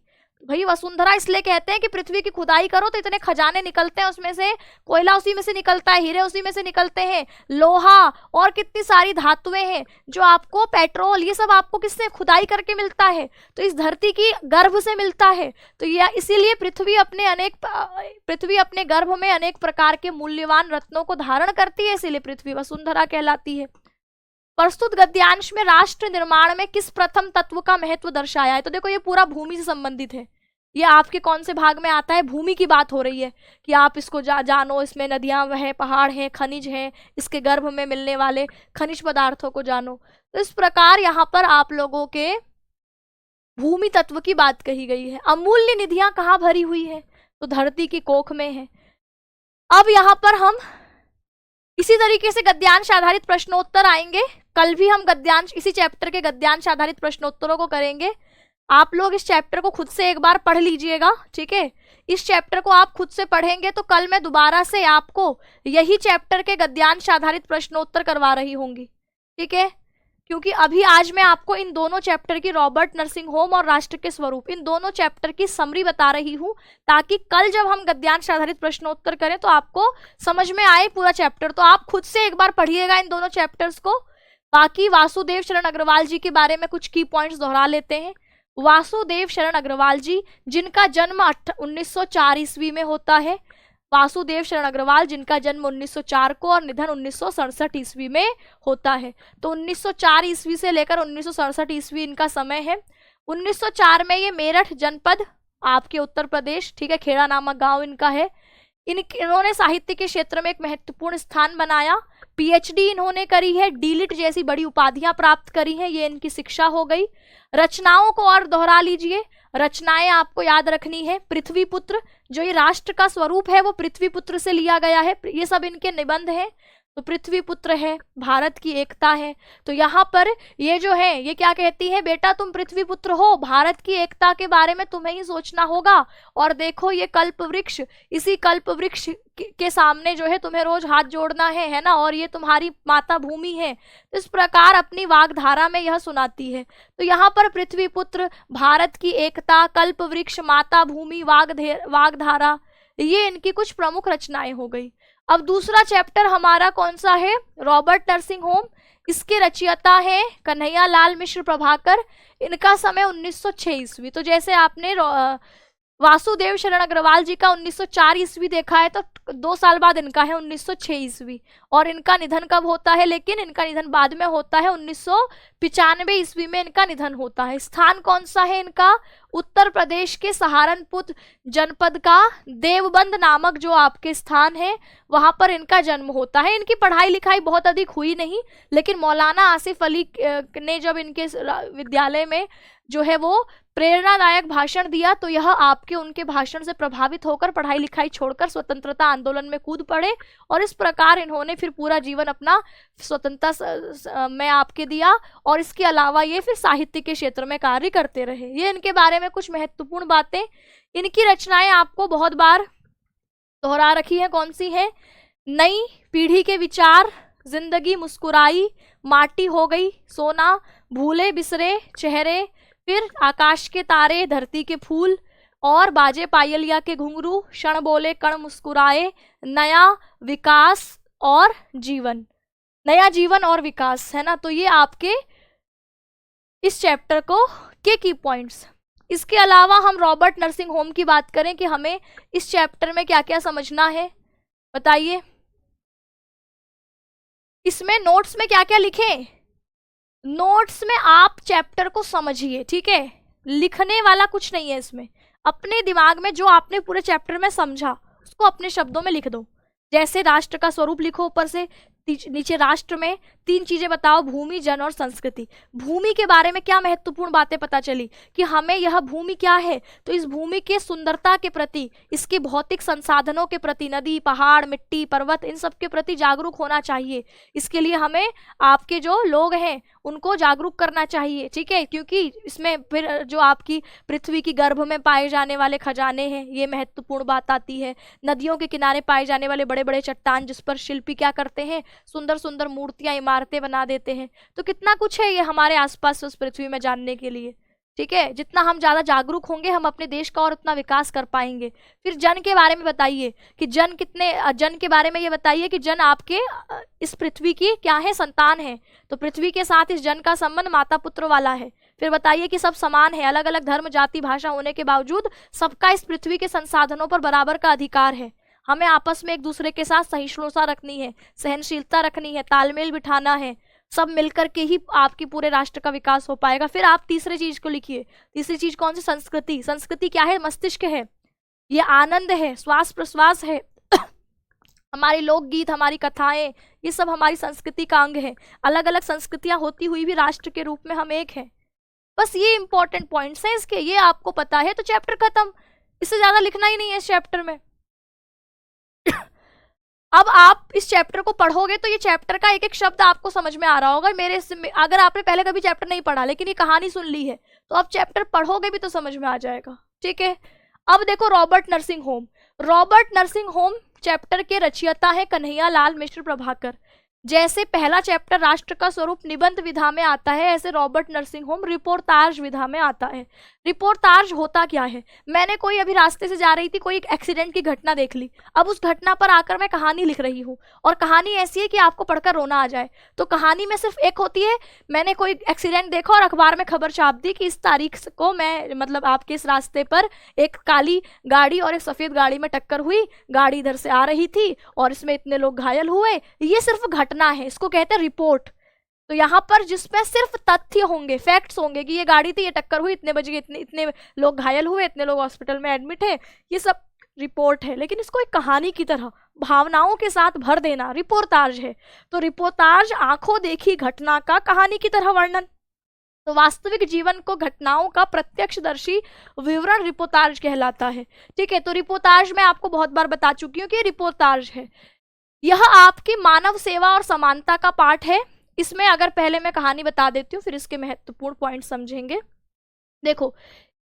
भाई वसुंधरा इसलिए कहते हैं कि पृथ्वी की खुदाई करो तो इतने खजाने निकलते हैं, उसमें से कोयला उसी में से निकलता है, हीरे उसी में से निकलते हैं, लोहा और कितनी सारी धातुएं हैं जो आपको, पेट्रोल, ये सब आपको किससे खुदाई करके मिलता है? तो इस धरती की गर्भ से मिलता है। तो यह इसीलिए पृथ्वी अपने गर्भ में अनेक प्रकार के मूल्यवान रत्नों को धारण करती है, इसीलिए पृथ्वी वसुंधरा कहलाती है। प्रस्तुत गद्यांश में राष्ट्र निर्माण में किस प्रथम तत्व का महत्व दर्शाया है? तो देखो, ये पूरा भूमि से संबंधित है। ये आपके कौन से भाग में आता है? भूमि की बात हो रही है कि आप इसको जानो, इसमें नदियां हैं, पहाड़ हैं, खनिज हैं, इसके गर्भ में मिलने वाले खनिज पदार्थों को जानो। तो इस प्रकार यहाँ पर आप लोगों के भूमि तत्व की बात कही गई है। अमूल्य निधियां कहाँ भरी हुई है? तो धरती की कोख में है। अब यहाँ पर हम इसी तरीके से गद्यांश आधारित प्रश्नोत्तर आएंगे। कल भी हम गद्यांश, इसी चैप्टर के गद्यांश आधारित प्रश्नोत्तरों को करेंगे। आप लोग इस चैप्टर को खुद से एक बार पढ़ लीजिएगा, ठीक है। इस चैप्टर को आप खुद से पढ़ेंगे तो कल मैं दोबारा से आपको यही चैप्टर के गद्यांश आधारित प्रश्नोत्तर करवा रही होंगी, ठीक है। क्योंकि अभी आज मैं आपको इन दोनों चैप्टर की, रॉबर्ट नर्सिंग होम और राष्ट्र के स्वरूप, इन दोनों चैप्टर की समरी बता रही हूँ, ताकि कल जब हम गद्यांश आधारित प्रश्नोत्तर करें तो आपको समझ में आए पूरा चैप्टर। तो आप खुद से एक बार पढ़िएगा इन दोनों चैप्टर्स को। बाकी वासुदेव शरण अग्रवाल जी के बारे में कुछ की पॉइंट्स दोहरा लेते हैं। वासुदेव शरण अग्रवाल जी, जिनका जन्म 1904 ईस्वी में होता है। वासुदेव शरण अग्रवाल जिनका जन्म 1904 को और निधन 1967 ईस्वी में होता है। तो 1904 ईस्वी से लेकर 1967 ईस्वी इनका समय है। 1904 में ये मेरठ जनपद, आपके उत्तर प्रदेश, ठीक है, खेड़ा नामक गांव इनका है। इन्होंने साहित्य के क्षेत्र में एक महत्वपूर्ण स्थान बनाया। पीएचडी इन्होंने करी है, डीलिट जैसी बड़ी उपाधियां प्राप्त करी हैं, ये इनकी शिक्षा हो गई। रचनाओं को और दोहरा लीजिए, रचनाएं आपको याद रखनी है। पृथ्वी पुत्र, जो ये राष्ट्र का स्वरूप है वो पृथ्वी पुत्र से लिया गया है, ये सब इनके निबंध हैं। तो पृथ्वी पुत्र है, भारत की एकता है। तो यहाँ पर ये जो है, ये क्या कहती है, बेटा तुम पृथ्वी पुत्र हो, भारत की एकता के बारे में तुम्हें ही सोचना होगा। और देखो ये कल्प वृक्ष, इसी कल्प वृक्ष के सामने जो है तुम्हें रोज हाथ जोड़ना है ना, और ये तुम्हारी माता भूमि है। इस प्रकार अपनी वागधारा में यह सुनाती है। तो यहाँ पर पृथ्वी पुत्र, भारत की एकता, कल्प वृक्ष, माता भूमि, वागधारा, ये इनकी कुछ प्रमुख रचनाएं हो गई। अब दूसरा चैप्टर हमारा कौन सा है? Robert nursing home. इसके रचयिता है कन्हैया लाल मिश्र प्रभाकर। इनका समय 1906 ईस्वी। तो जैसे आपने वासुदेव शरण अग्रवाल जी का 1904 ईस्वी देखा है, तो 2 साल बाद इनका है 1906 ईस्वी। और इनका निधन कब होता है? लेकिन इनका निधन बाद में होता है, 1995 ईस्वी में इनका निधन होता है। स्थान कौन सा है इनका? उत्तर प्रदेश के सहारनपुर जनपद का देवबंद नामक जो आपके स्थान है, वहां पर इनका जन्म होता है। इनकी पढ़ाई लिखाई बहुत अधिक हुई नहीं, लेकिन मौलाना आसिफ अली ने जब इनके विद्यालय में जो है वो प्रेरणादायक भाषण दिया, तो यह आपके उनके भाषण से प्रभावित होकर पढ़ाई लिखाई छोड़कर स्वतंत्रता आंदोलन में कूद पड़े। और इस प्रकार इन्होंने फिर पूरा जीवन अपना स्वतंत्रता में आपके दिया, और इसके अलावा ये फिर साहित्य के क्षेत्र में कार्य करते रहे। ये इनके बारे में कुछ महत्वपूर्ण बातें। इनकी रचनाएं आपको बहुत बार दोहरा रखी है। कौन सी है? नई पीढ़ी के विचार, जिंदगी मुस्कुराई, माटी हो गई सोना, भूले बिसरे चेहरे, फिर आकाश के तारे, धरती के फूल, और बाजे पायलिया के घुंघरू, क्षण बोले कण मुस्कुराए, नया विकास और जीवन, नया जीवन और विकास, है ना। तो ये आपके इस चैप्टर को के की पॉइंट्स। इसके अलावा हम रॉबर्ट नर्सिंग होम की बात करें कि हमें इस चैप्टर में क्या क्या समझना है, बताइए। इसमें नोट्स में क्या क्या लिखें? नोट्स में आप चैप्टर को समझिए, ठीक है, लिखने वाला कुछ नहीं है इसमें। अपने दिमाग में जो आपने पूरे चैप्टर में समझा उसको अपने शब्दों में लिख दो। जैसे राष्ट्र का स्वरूप लिखो, ऊपर से नीचे राष्ट्र में 3 चीजें बताओ, भूमि, जन और संस्कृति। भूमि के बारे में क्या महत्वपूर्ण बातें पता चली कि हमें यह भूमि क्या है, तो इस भूमि के सुंदरता के प्रति, इसके भौतिक संसाधनों के प्रति, नदी, पहाड़, मिट्टी, पर्वत, इन सब के प्रति जागरूक होना चाहिए। इसके लिए हमें आपके जो लोग हैं उनको जागरूक करना चाहिए, ठीक है, क्योंकि इसमें फिर जो आपकी पृथ्वी की गर्भ में पाए जाने वाले खजाने हैं, ये महत्वपूर्ण बात आती है। नदियों के किनारे पाए जाने वाले बड़े बड़े चट्टान, जिस पर शिल्पी क्या करते हैं, सुंदर सुंदर मूर्तियां, इमारतें बना देते हैं। तो कितना कुछ है ये हमारे आसपास उस पृथ्वी में जानने के लिए, ठीक है। जितना हम ज्यादा जागरूक होंगे हम अपने देश का और उतना विकास कर पाएंगे। फिर जन के बारे में बताइए कि जन के बारे में ये बताइए कि जन आपके इस पृथ्वी की क्या है, संतान है। तो पृथ्वी के साथ इस जन का संबंध माता पुत्र वाला है। फिर बताइए कि सब समान है, अलग अलग धर्म, जाति, भाषा होने के बावजूद सबका इस पृथ्वी के संसाधनों पर बराबर का अधिकार है। हमें आपस में एक दूसरे के साथ सहिष्णुता रखनी है, सहनशीलता रखनी है, तालमेल बिठाना है। सब मिलकर के ही आपकी पूरे राष्ट्र का विकास हो पाएगा। फिर आप तीसरी चीज को लिखिए। तीसरी चीज कौन सी? संस्कृति। संस्कृति क्या है? मस्तिष्क है, ये आनंद है, श्वास प्रश्वास है, हमारे लोकगीत, हमारी कथाएं, ये सब हमारी संस्कृति का अंग है। अलग अलग संस्कृतियां होती हुई भी राष्ट्र के रूप में हम एक हैं। बस ये इंपॉर्टेंट पॉइंट्स हैं इसके, ये आपको पता है तो चैप्टर खत्म। इससे ज्यादा लिखना ही नहीं है इस चैप्टर में। अब आप इस चैप्टर को पढ़ोगे तो ये चैप्टर का एक एक शब्द आपको समझ में आ रहा होगा। अगर आपने पहले कभी चैप्टर नहीं पढ़ा लेकिन ये कहानी सुन ली है तो आप चैप्टर पढ़ोगे भी तो समझ में आ जाएगा, ठीक है। अब देखो Robert nursing home. Robert nursing home chapter के रचयिता है कन्हैया लाल मिश्र प्रभाकर। जैसे पहला चैप्टर राष्ट्र का स्वरूप निबंध विधा में आता है, ऐसे रॉबर्ट नर्सिंग होम रिपोर्टाज विधा में आता है। रिपोर्टाज होता क्या है? मैंने कोई अभी रास्ते से जा रही थी, कोई एक एक्सीडेंट की घटना देख ली, अब उस घटना पर आकर मैं कहानी लिख रही हूँ, और कहानी ऐसी है कि आपको पढ़कर रोना आ जाए। तो कहानी में सिर्फ एक होती है, मैंने कोई एक्सीडेंट देखा और अखबार में खबर छाप दी कि इस तारीख को मैं मतलब आपके इस रास्ते पर एक काली गाड़ी और एक सफेद गाड़ी में टक्कर हुई, गाड़ी इधर से आ रही थी और इसमें इतने लोग घायल हुए। ये सिर्फ घटना है, इसको कहते हैं रिपोर्ट। तो यहाँ पर जिसमें सिर्फ तथ्य होंगे, फैक्ट्स होंगे कि ये गाड़ी थी, ये टक्कर हुई, इतने बजे इतने इतने लोग घायल हुए, इतने लोग हॉस्पिटल में एडमिट है, ये सब रिपोर्ट है। लेकिन इसको एक कहानी की तरह भावनाओं के साथ भर देना रिपोर्टाज है। तो रिपोर्टाज आंखों देखी घटना का कहानी की तरह वर्णन। तो वास्तविक जीवन को घटनाओं का प्रत्यक्षदर्शी विवरण रिपोर्टाज कहलाता है, ठीक है। तो रिपोर्टाज मैं आपको बहुत बार बता चुकी हूँ कि रिपोर्टाज है। यह आपकी मानव सेवा और समानता का पाठ है। इसमें अगर पहले मैं कहानी बता देती हूँ फिर इसके महत्वपूर्ण पॉइंट समझेंगे। देखो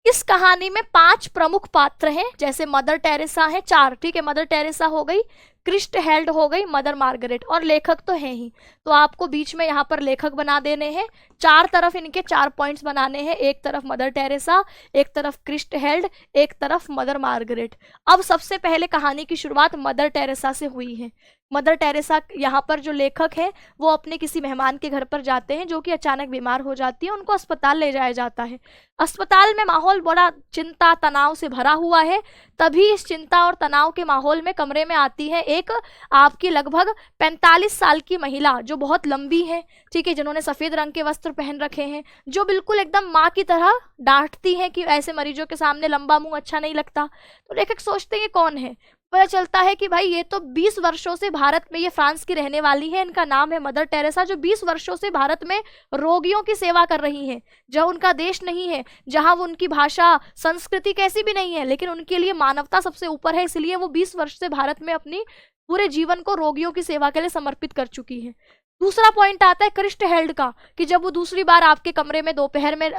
इस कहानी में 5 प्रमुख पात्र हैं, जैसे मदर टेरेसा है, 4, ठीक है। मदर टेरेसा हो गई, क्रिस्ट हेल्ड हो गई, मदर मार्गरेट, और लेखक तो है ही। तो आपको बीच में यहाँ पर लेखक बना देने हैं। 4 तरफ इनके 4 पॉइंट्स बनाने हैं, एक तरफ मदर टेरेसा, एक तरफ क्रिस्ट हेल्ड, एक तरफ मदर मार्गरेट। अब सबसे पहले कहानी की शुरुआत मदर टेरेसा से हुई है। मदर टेरेसा यहाँ पर जो लेखक है वो अपने किसी मेहमान के घर पर जाते हैं जो कि अचानक बीमार हो जाती है, उनको अस्पताल ले जाया जाता है। अस्पताल में माहौल बड़ा चिंता तनाव से भरा हुआ है। तभी इस चिंता और तनाव के माहौल में कमरे में आती है एक आपकी लगभग 45 साल की महिला, जो बहुत लंबी है, ठीक है, जिन्होंने सफेद रंग के वस्त्र पहन रखे हैं, जो बिल्कुल एकदम माँ की तरह डांटती हैं कि ऐसे मरीजों के सामने लंबा मुंह अच्छा नहीं लगता। तो लेखक सोचते हैं कौन है, पता चलता है कि भाई ये तो 20 वर्षों से भारत में, ये फ्रांस की रहने वाली है, इनका नाम है मदर टेरेसा, जो 20 वर्षों से भारत में रोगियों की सेवा कर रही हैं, जहाँ उनका देश नहीं है, जहाँ वो उनकी भाषा संस्कृति कैसी भी नहीं है, लेकिन उनके लिए मानवता सबसे ऊपर है, इसलिए वो 20 वर्ष से भारत में अपनी पूरे जीवन को रोगियों की सेवा के लिए समर्पित कर चुकी है। दूसरा पॉइंट आता है क्रिस्ट हेल्ड का, कि जब वो दूसरी बार आपके कमरे में दोपहर में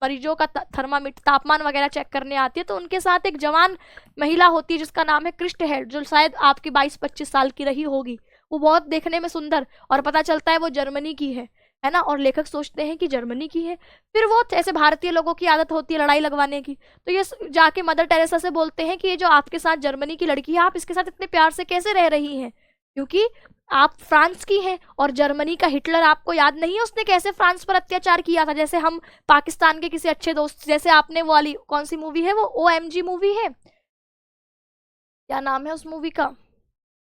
मरीजों का थर्मामीटर तापमान वगैरह चेक करने आती है, तो उनके साथ एक जवान महिला होती है जिसका नाम है क्रिस्ट हेल्ड, जो शायद आपकी 22-25 साल की रही होगी। वो बहुत देखने में सुंदर, और पता चलता है वो जर्मनी की है ना, और लेखक सोचते हैं कि जर्मनी की है। फिर वो, ऐसे भारतीय लोगों की आदत होती है लड़ाई लगवाने की, तो ये जाके मदर टेरेसा से बोलते हैं कि ये जो आपके साथ जर्मनी की लड़की है, आप इसके साथ इतने प्यार से कैसे रह रही हैं, क्योंकि आप फ्रांस की हैं, और जर्मनी का हिटलर आपको याद नहीं है उसने कैसे फ्रांस पर अत्याचार किया था। जैसे हम पाकिस्तान के किसी अच्छे दोस्त, जैसे आपने वो वाली कौन सी मूवी है, वो OMG मूवी है, क्या नाम है उस मूवी का,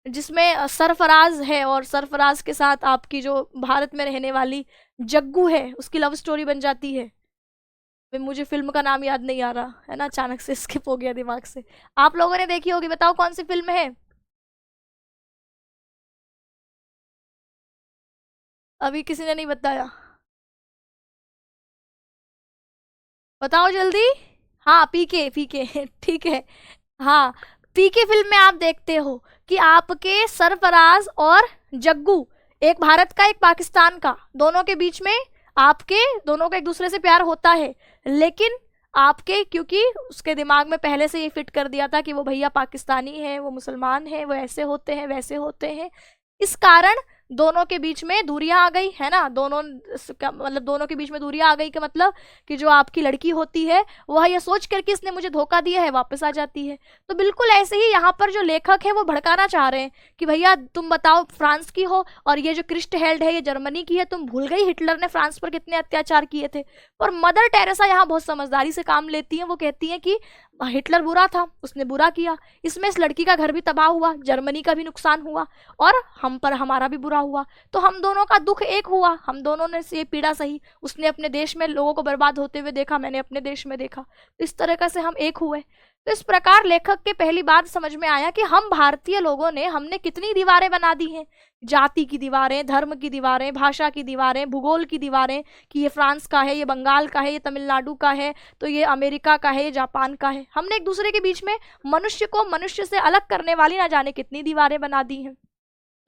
जिसमें सरफराज है और सरफराज के साथ आपकी जो भारत में रहने वाली जग्गू है, उसकी लव स्टोरी बन जाती है। मुझे फिल्म का नाम याद नहीं आ रहा है ना, अचानक से स्किप हो गया दिमाग से। आप लोगों ने देखी होगी, बताओ कौन सी फिल्म है। अभी किसी ने नहीं बताया, बताओ जल्दी। हाँ, पीके, पीके ठीक है। हाँ, पीके फिल्म में आप देखते हो कि आपके सरफराज और जग्गू, एक भारत का एक पाकिस्तान का, दोनों के बीच में आपके दोनों का एक दूसरे से प्यार होता है, लेकिन आपके, क्योंकि उसके दिमाग में पहले से ये फिट कर दिया था कि वो भैया पाकिस्तानी है, वो मुसलमान है, वो ऐसे होते हैं वैसे होते हैं, इस कारण दोनों के बीच में दूरियां आ गई, है ना। दोनों मतलब दोनों के बीच में दूरियां आ गई का मतलब कि जो आपकी लड़की होती है वह ये सोच करके इसने मुझे धोखा दिया है, वापस आ जाती है। तो बिल्कुल ऐसे ही यहाँ पर जो लेखक है वो भड़काना चाह रहे हैं कि भैया तुम बताओ, फ्रांस की हो और ये जो क्रिस्ट हेल्ड है ये जर्मनी की है, तुम भूल गई हिटलर ने फ्रांस पर कितने अत्याचार किए थे। और मदर टेरेसा यहाँ बहुत समझदारी से काम लेती है। वो कहती है कि हिटलर बुरा था, उसने बुरा किया, इसमें इस लड़की का घर भी तबाह हुआ, जर्मनी का भी नुकसान हुआ, और हम पर हमारा भी बुरा हुआ, तो हम दोनों का दुख एक हुआ, हम दोनों ने ये पीड़ा सही। उसने अपने देश में लोगों को बर्बाद होते हुए देखा, मैंने अपने देश में देखा, इस तरह से हम एक हुए। तो इस प्रकार लेखक के पहली बात समझ में आया कि हम भारतीय लोगों ने, हमने कितनी दीवारें बना दी हैं, जाति की दीवारें, धर्म की दीवारें, भाषा की दीवारें, भूगोल की दीवारें, कि ये फ्रांस का है, ये बंगाल का है, ये तमिलनाडु का है, तो ये अमेरिका का है, ये जापान का है। हमने एक दूसरे के बीच में मनुष्य को मनुष्य से अलग करने वाली ना जाने कितनी दीवारें बना दी हैं।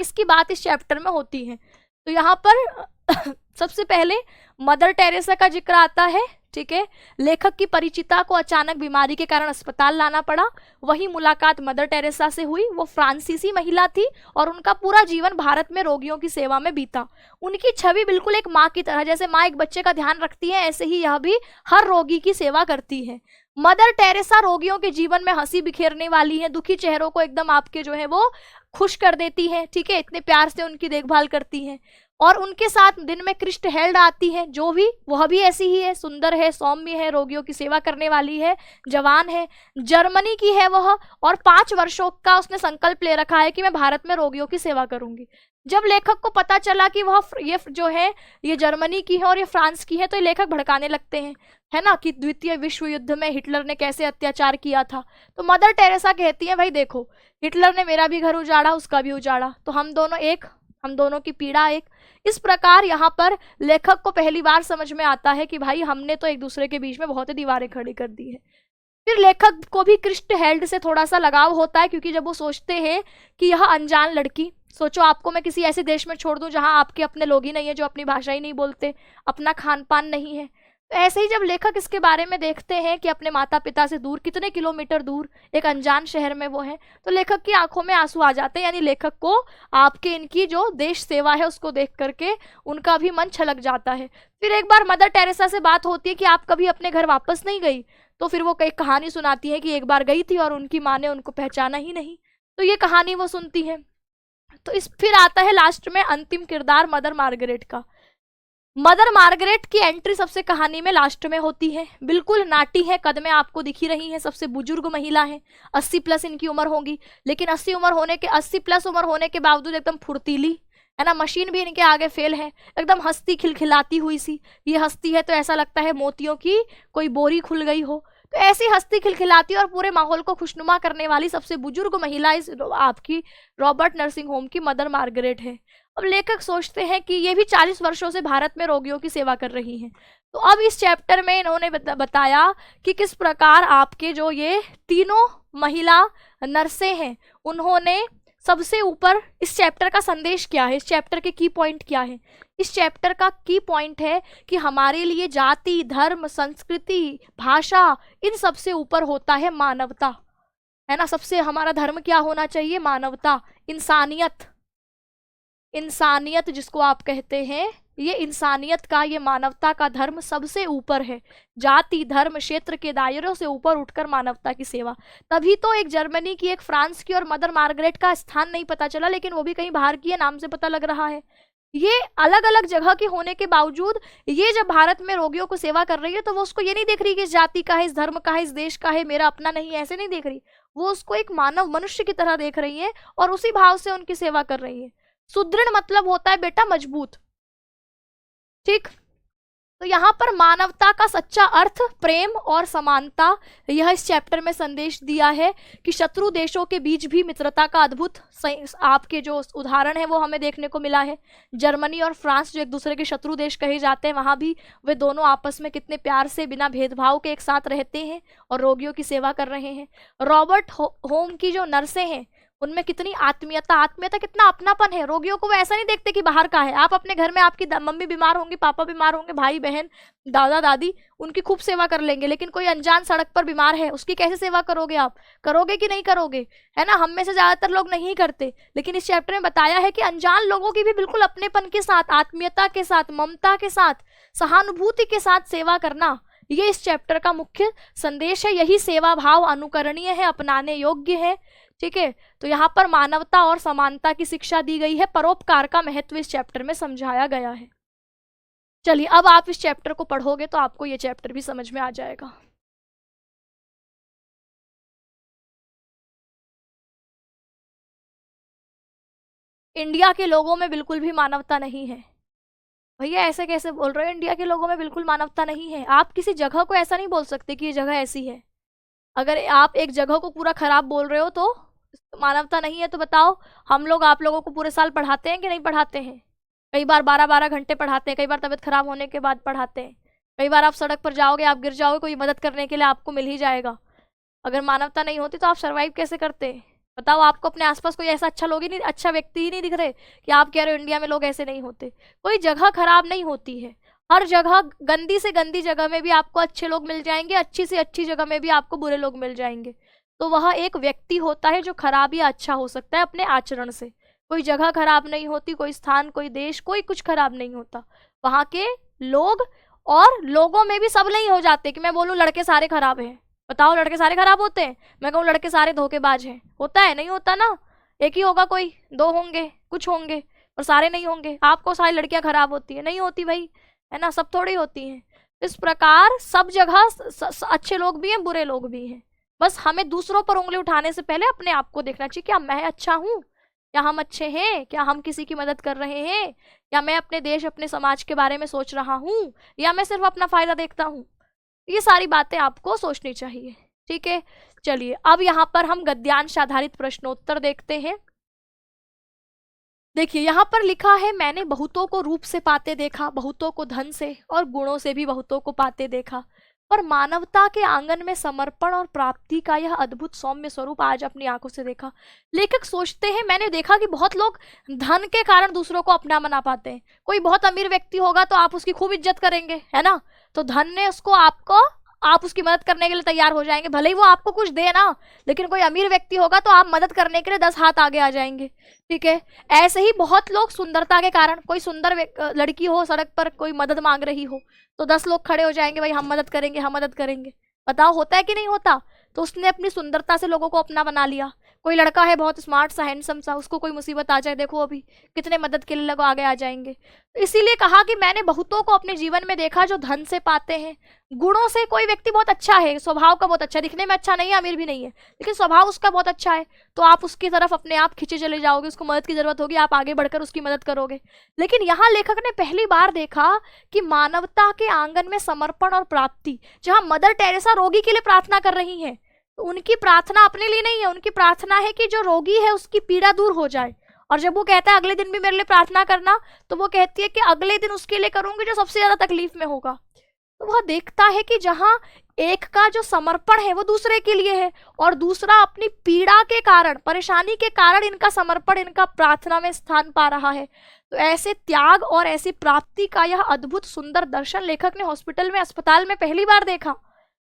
इसकी बात इस चैप्टर में होती है। तो यहाँ पर सबसे पहले मदर टेरेसा का जिक्र आता है, ठीक है। लेखक की परिचिता को अचानक बीमारी के कारण अस्पताल लाना पड़ा, वही मुलाकात मदर टेरेसा से हुई। वो फ्रांसीसी महिला थी और उनका पूरा जीवन भारत में रोगियों की सेवा में बीता। उनकी छवि बिल्कुल एक माँ की तरह, जैसे माँ एक बच्चे का ध्यान रखती है, ऐसे ही यह भी हर रोगी की सेवा करती है। मदर टेरेसा रोगियों के जीवन में हंसी बिखेरने वाली है, दुखी चेहरों को एकदम आपके जो है वो खुश कर देती है, ठीक है, इतने प्यार से उनकी देखभाल करती है। और उनके साथ दिन में क्रिस्ट हेल्ड आती है, जो भी, वह भी ऐसी ही है, सुंदर है, सौम्य है, रोगियों की सेवा करने वाली है, जवान है, जर्मनी की है वह, और 5 वर्षों का उसने संकल्प ले रखा है कि मैं भारत में रोगियों की सेवा करूंगी। जब लेखक को पता चला कि वह ये जो है ये जर्मनी की है और ये फ्रांस की है, तो ये लेखक भड़काने लगते हैं, है ना, कि द्वितीय विश्व युद्ध में हिटलर ने कैसे अत्याचार किया था। तो मदर टेरेसा कहती है, भाई देखो, हिटलर ने मेरा भी घर उजाड़ा, उसका भी उजाड़ा, तो हम दोनों एक, हम दोनों की पीड़ा एक। इस प्रकार यहाँ पर लेखक को पहली बार समझ में आता है कि भाई हमने तो एक दूसरे के बीच में बहुत ही दीवारें खड़ी कर दी है। फिर लेखक को भी क्रिस्ट हेल्ड से थोड़ा सा लगाव होता है, क्योंकि जब वो सोचते हैं कि यह अनजान लड़की, सोचो आपको मैं किसी ऐसे देश में छोड़ दूं जहां आपके अपने लोग ही नहीं है, जो अपनी भाषा ही नहीं बोलते, अपना खान पान नहीं है। तो ऐसे ही जब लेखक इसके बारे में देखते हैं कि अपने माता पिता से दूर, कितने किलोमीटर दूर एक अनजान शहर में वो है, तो लेखक की आंखों में आंसू आ जाते हैं। यानी लेखक को आपके इनकी जो देश सेवा है उसको देख करके उनका भी मन छलक जाता है। फिर एक बार मदर टेरेसा से बात होती है कि आप कभी अपने घर वापस नहीं गई, तो फिर वो एक कहानी सुनाती है कि एक बार गई थी और उनकी माँ ने उनको पहचाना ही नहीं। तो ये कहानी वो सुनती है। तो इस फिर आता है लास्ट में अंतिम किरदार मदर मार्गरेट का। मदर मार्गरेट की एंट्री सबसे कहानी में लास्ट में होती है। बिल्कुल नाटी है, कद में आपको दिख ही रही है, सबसे बुजुर्ग महिला है, 80 प्लस इनकी उम्र होगी, लेकिन 80 प्लस उम्र होने के बावजूद एकदम फुर्तीली, है ना, मशीन भी इनके आगे फेल है, एकदम हंसती खिलखिलाती हुई सी ये हंसती है तो ऐसा लगता है मोतियों की कोई बोरी खुल गई हो। तो ऐसी हस्ती खिलखिलाती और पूरे माहौल को खुशनुमा करने वाली सबसे बुजुर्ग महिला इस आपकी रॉबर्ट नर्सिंग होम की मदर मार्गरेट है। अब लेखक सोचते हैं कि ये भी 40 वर्षों से भारत में रोगियों की सेवा कर रही हैं। तो अब इस चैप्टर में इन्होंने बताया कि किस प्रकार आपके जो ये तीनों महिला नर्सें हैं उन्होंने सबसे ऊपर इस चैप्टर का संदेश क्या है, इस चैप्टर के की पॉइंट क्या है। इस चैप्टर का की पॉइंट है कि हमारे लिए जाति, धर्म, संस्कृति, भाषा, इन सबसे ऊपर होता है मानवता, है ना। सबसे हमारा धर्म क्या होना चाहिए? मानवता, इंसानियत। इंसानियत जिसको आप कहते हैं, ये इंसानियत का, ये मानवता का धर्म सबसे ऊपर है। जाति, धर्म, क्षेत्र के दायरों से ऊपर उठकर मानवता की सेवा। तभी तो एक जर्मनी की, एक फ्रांस की और मदर मार्गरेट का स्थान नहीं पता चला, लेकिन वो भी कहीं बाहर की है, नाम से पता लग रहा है। ये अलग अलग जगह के होने के बावजूद ये जब भारत में रोगियों को सेवा कर रही है तो वो उसको ये नहीं देख रही कि इस जाति का है, इस धर्म का है, इस देश का है, मेरा अपना नहीं है, ऐसे नहीं देख रही। वो उसको एक मानव, मनुष्य की तरह देख रही है और उसी भाव से उनकी सेवा कर रही है। सुदृढ़ मतलब होता है बेटा मजबूत, ठीक। तो यहाँ पर मानवता का सच्चा अर्थ प्रेम और समानता, यह इस चैप्टर में संदेश दिया है कि शत्रु देशों के बीच भी मित्रता का अद्भुत आपके जो उदाहरण है वो हमें देखने को मिला है। जर्मनी और फ्रांस जो एक दूसरे के शत्रु देश कहे जाते हैं, वहाँ भी वे दोनों आपस में कितने प्यार से बिना भेदभाव के एक साथ रहते हैं और रोगियों की सेवा कर रहे हैं। रॉबर्ट होम की जो नर्सें हैं उनमें कितनी आत्मीयता, आत्मीयता, कितना अपनापन है। रोगियों को वो ऐसा नहीं देखते कि बाहर का है। आप अपने घर में, आपकी मम्मी बीमार होंगी, पापा बीमार होंगे, भाई बहन, दादा दादी, उनकी खूब सेवा कर लेंगे, लेकिन कोई अनजान सड़क पर बीमार है, उसकी कैसे सेवा करोगे? आप करोगे कि नहीं करोगे? है ना। हम में से ज्यादातर लोग नहीं करते, लेकिन इस चैप्टर में बताया है कि अनजान लोगों की भी बिल्कुल अपनेपन के साथ, आत्मीयता के साथ, ममता के साथ, सहानुभूति के साथ सेवा करना, ये इस चैप्टर का मुख्य संदेश है। यही सेवा भाव अनुकरणीय है, अपनाने योग्य है, ठीक है। तो यहाँ पर मानवता और समानता की शिक्षा दी गई है। परोपकार का महत्व इस चैप्टर में समझाया गया है। चलिए, अब आप इस चैप्टर को पढ़ोगे तो आपको ये चैप्टर भी समझ में आ जाएगा। इंडिया के लोगों में बिल्कुल भी मानवता नहीं है। भैया ऐसे कैसे बोल रहे हो? इंडिया के लोगों में बिल्कुल मानवता नहीं है। आप किसी जगह को ऐसा नहीं बोल सकते कि ये जगह ऐसी है। अगर आप एक जगह को पूरा खराब बोल रहे हो तो मानवता नहीं है, तो बताओ हम लोग आप लोगों को पूरे साल पढ़ाते हैं कि नहीं पढ़ाते हैं? कई बार 12-12 घंटे पढ़ाते हैं, कई बार तबीयत खराब होने के बाद पढ़ाते हैं, कई बार आप सड़क पर जाओगे, आप गिर जाओगे, कोई मदद करने के लिए आपको मिल ही जाएगा। अगर मानवता नहीं होती तो आप सर्वाइव कैसे करते? बताओ। आपको अपने आसपास कोई ऐसा अच्छा लोग ही नहीं, अच्छा व्यक्ति ही नहीं दिख रहे कि आप कह रहे हो इंडिया में लोग ऐसे नहीं होते? कोई जगह खराब नहीं होती है। हर जगह, गंदी से गंदी जगह में भी आपको अच्छे लोग मिल जाएंगे, अच्छी से अच्छी जगह में भी आपको बुरे लोग मिल जाएंगे। तो वह एक व्यक्ति होता है जो खराब या अच्छा हो सकता है अपने आचरण से। कोई जगह खराब नहीं होती, कोई स्थान, कोई देश, कोई कुछ खराब नहीं होता। वहाँ के लोग, और लोगों में भी सब नहीं हो जाते कि मैं बोलूँ लड़के सारे खराब हैं। बताओ, लड़के सारे खराब होते हैं? मैं कहूँ लड़के सारे धोखेबाज हैं, होता है? नहीं होता ना। एक ही होगा, कोई दो होंगे, कुछ होंगे, और सारे नहीं होंगे। आपको सारी लड़कियां खराब होती है? नहीं होती भाई, है ना। सब थोड़ी होती हैं। इस प्रकार सब जगह अच्छे लोग भी हैं, बुरे लोग भी हैं। बस हमें दूसरों पर उंगली उठाने से पहले अपने आप को देखना चाहिए, क्या मैं अच्छा हूँ? क्या हम अच्छे हैं? क्या हम किसी की मदद कर रहे हैं? या मैं अपने देश, अपने समाज के बारे में सोच रहा हूँ, या मैं सिर्फ अपना फायदा देखता हूँ? ये सारी बातें आपको सोचनी चाहिए, ठीक है। चलिए, अब यहाँ पर हम गद्यांश आधारित प्रश्नोत्तर देखते हैं। देखिए, यहाँ पर लिखा है, मैंने बहुतों को रूप से पाते देखा, बहुतों को धन से और गुणों से भी बहुतों को पाते देखा, पर मानवता के आंगन में समर्पण और प्राप्ति का यह अद्भुत सौम्य स्वरूप आज अपनी आंखों से देखा। लेखक सोचते हैं, मैंने देखा कि बहुत लोग धन के कारण दूसरों को अपना बना पाते हैं। कोई बहुत अमीर व्यक्ति होगा तो आप उसकी खूब इज्जत करेंगे, है ना। तो धन ने उसको, आपको, आप उसकी मदद करने के लिए तैयार हो जाएंगे, भले ही वो आपको कुछ दे ना। लेकिन कोई अमीर व्यक्ति होगा तो आप मदद करने के लिए 10 हाथ आगे आ जाएंगे, ठीक है। ऐसे ही बहुत लोग सुंदरता के कारण, कोई सुंदर लड़की हो, सड़क पर कोई मदद मांग रही हो, तो 10 लोग खड़े हो जाएंगे, भाई हम मदद करेंगे, हम मदद करेंगे। बताओ, होता है कि नहीं होता? तो उसने अपनी सुंदरता से लोगों को अपना बना लिया। कोई लड़का है बहुत स्मार्ट सा, हैंडसम सा, उसको कोई मुसीबत आ जाए, देखो अभी कितने मदद के लिए लोग आगे आ जाएंगे। तो इसीलिए कहा कि मैंने बहुतों को अपने जीवन में देखा जो धन से पाते हैं, गुणों से कोई व्यक्ति बहुत अच्छा है, स्वभाव का बहुत अच्छा, दिखने में अच्छा नहीं है, अमीर भी नहीं है, लेकिन स्वभाव उसका बहुत अच्छा है, तो आप उसकी तरफ अपने आप खींचे चले जाओगे, उसको मदद की जरूरत होगी, आप आगे बढ़कर उसकी मदद करोगे। लेकिन यहाँ लेखक ने पहली बार देखा कि मानवता के आंगन में समर्पण और प्राप्ति, जहाँ मदर टेरेसा रोगी के लिए प्रार्थना कर रही है, तो उनकी प्रार्थना अपने लिए नहीं है, उनकी प्रार्थना है कि जो रोगी है उसकी पीड़ा दूर हो जाए। और जब वो कहता है अगले दिन भी मेरे लिए प्रार्थना करना, तो वो कहती है कि अगले दिन उसके लिए करूंगी जो सबसे ज्यादा तकलीफ में होगा। तो वह देखता है कि जहां एक का जो समर्पण है वो दूसरे के लिए है, और दूसरा अपनी पीड़ा के कारण, परेशानी के कारण इनका समर्पण, इनका प्रार्थना में स्थान पा रहा है। तो ऐसे त्याग और ऐसी प्राप्ति का यह अद्भुत सुंदर दर्शन लेखक ने हॉस्पिटल में, अस्पताल में पहली बार देखा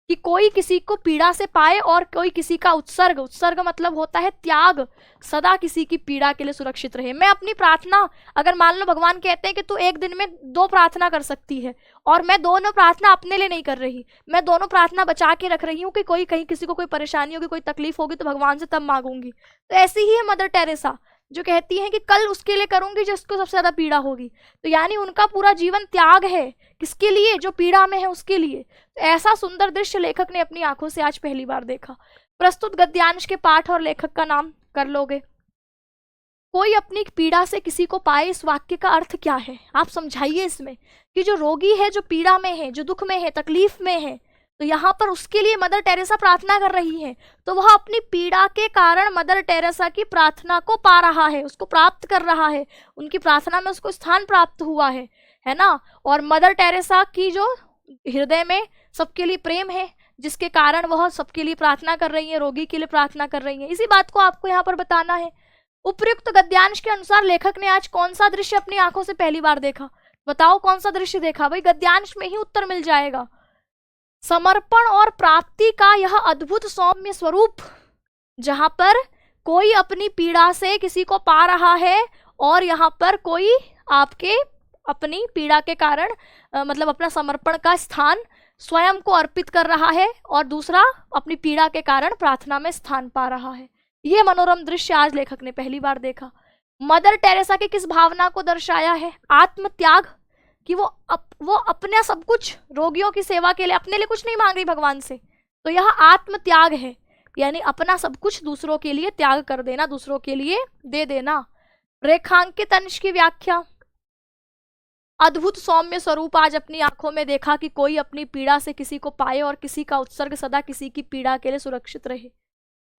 कि कोई किसी को पीड़ा से पाए और कोई किसी का उत्सर्ग, उत्सर्ग मतलब होता है त्याग, सदा किसी की पीड़ा के लिए सुरक्षित रहे। मैं अपनी प्रार्थना, अगर मान लो भगवान कहते हैं कि तू एक दिन में 2 प्रार्थना कर सकती है, और मैं दोनों प्रार्थना अपने लिए नहीं कर रही, मैं दोनों प्रार्थना बचा के रख रही हूँ कि कोई कहीं किसी को कोई परेशानी होगी, कोई तकलीफ होगी तो भगवान से तब मांगूंगी। तो ऐसी ही है मदर टेरेसा, जो कहती हैं कि कल उसके लिए करूंगी जिसको सबसे ज्यादा पीड़ा होगी। तो यानी उनका पूरा जीवन त्याग है, किसके लिए? जो पीड़ा में है उसके लिए। तो ऐसा सुंदर दृश्य लेखक ने अपनी आंखों से आज पहली बार देखा। प्रस्तुत गद्यांश के पाठ और लेखक का नाम कर लोगे। कोई अपनी पीड़ा से किसी को पाए, इस वाक्य का अर्थ क्या है? आप समझाइए इसमें कि जो रोगी है, जो पीड़ा में है, जो दुख में है, तकलीफ में है, तो यहाँ पर उसके लिए मदर टेरेसा प्रार्थना कर रही है, तो वह अपनी पीड़ा के कारण मदर टेरेसा की प्रार्थना को पा रहा है, उसको प्राप्त कर रहा है, उनकी प्रार्थना में उसको स्थान प्राप्त हुआ है ना। और मदर टेरेसा की जो हृदय में सबके लिए प्रेम है, जिसके कारण वह सबके लिए प्रार्थना कर रही है, रोगी के लिए प्रार्थना कर रही है, इसी बात को आपको यहाँ पर बताना है। उपयुक्त गद्यांश के अनुसार लेखक ने आज कौन सा दृश्य अपनी आंखों से पहली बार देखा? बताओ कौन सा दृश्य देखा? भाई गद्यांश में ही उत्तर मिल जाएगा। समर्पण और प्राप्ति का यह अद्भुत सौम्य स्वरूप, जहां पर कोई अपनी पीड़ा से किसी को पा रहा है, और यहाँ पर कोई आपके अपनी पीड़ा के कारण मतलब अपना समर्पण का स्थान स्वयं को अर्पित कर रहा है, और दूसरा अपनी पीड़ा के कारण प्रार्थना में स्थान पा रहा है। यह मनोरम दृश्य आज लेखक ने पहली बार देखा। मदर टेरेसा की किस भावना को दर्शाया है? आत्म त्याग, कि वो अपने सब कुछ रोगियों की सेवा के लिए, अपने लिए कुछ नहीं मांग रही भगवान से, तो यह आत्म त्याग है, यानी अपना सब कुछ दूसरों के लिए त्याग कर देना, दूसरों के लिए दे देना। रेखांकित अंश की व्याख्या, अद्भुत सौम्य स्वरूप आज अपनी आंखों में देखा कि कोई अपनी पीड़ा से किसी को पाए और किसी का उत्सर्ग सदा किसी की पीड़ा के लिए सुरक्षित रहे।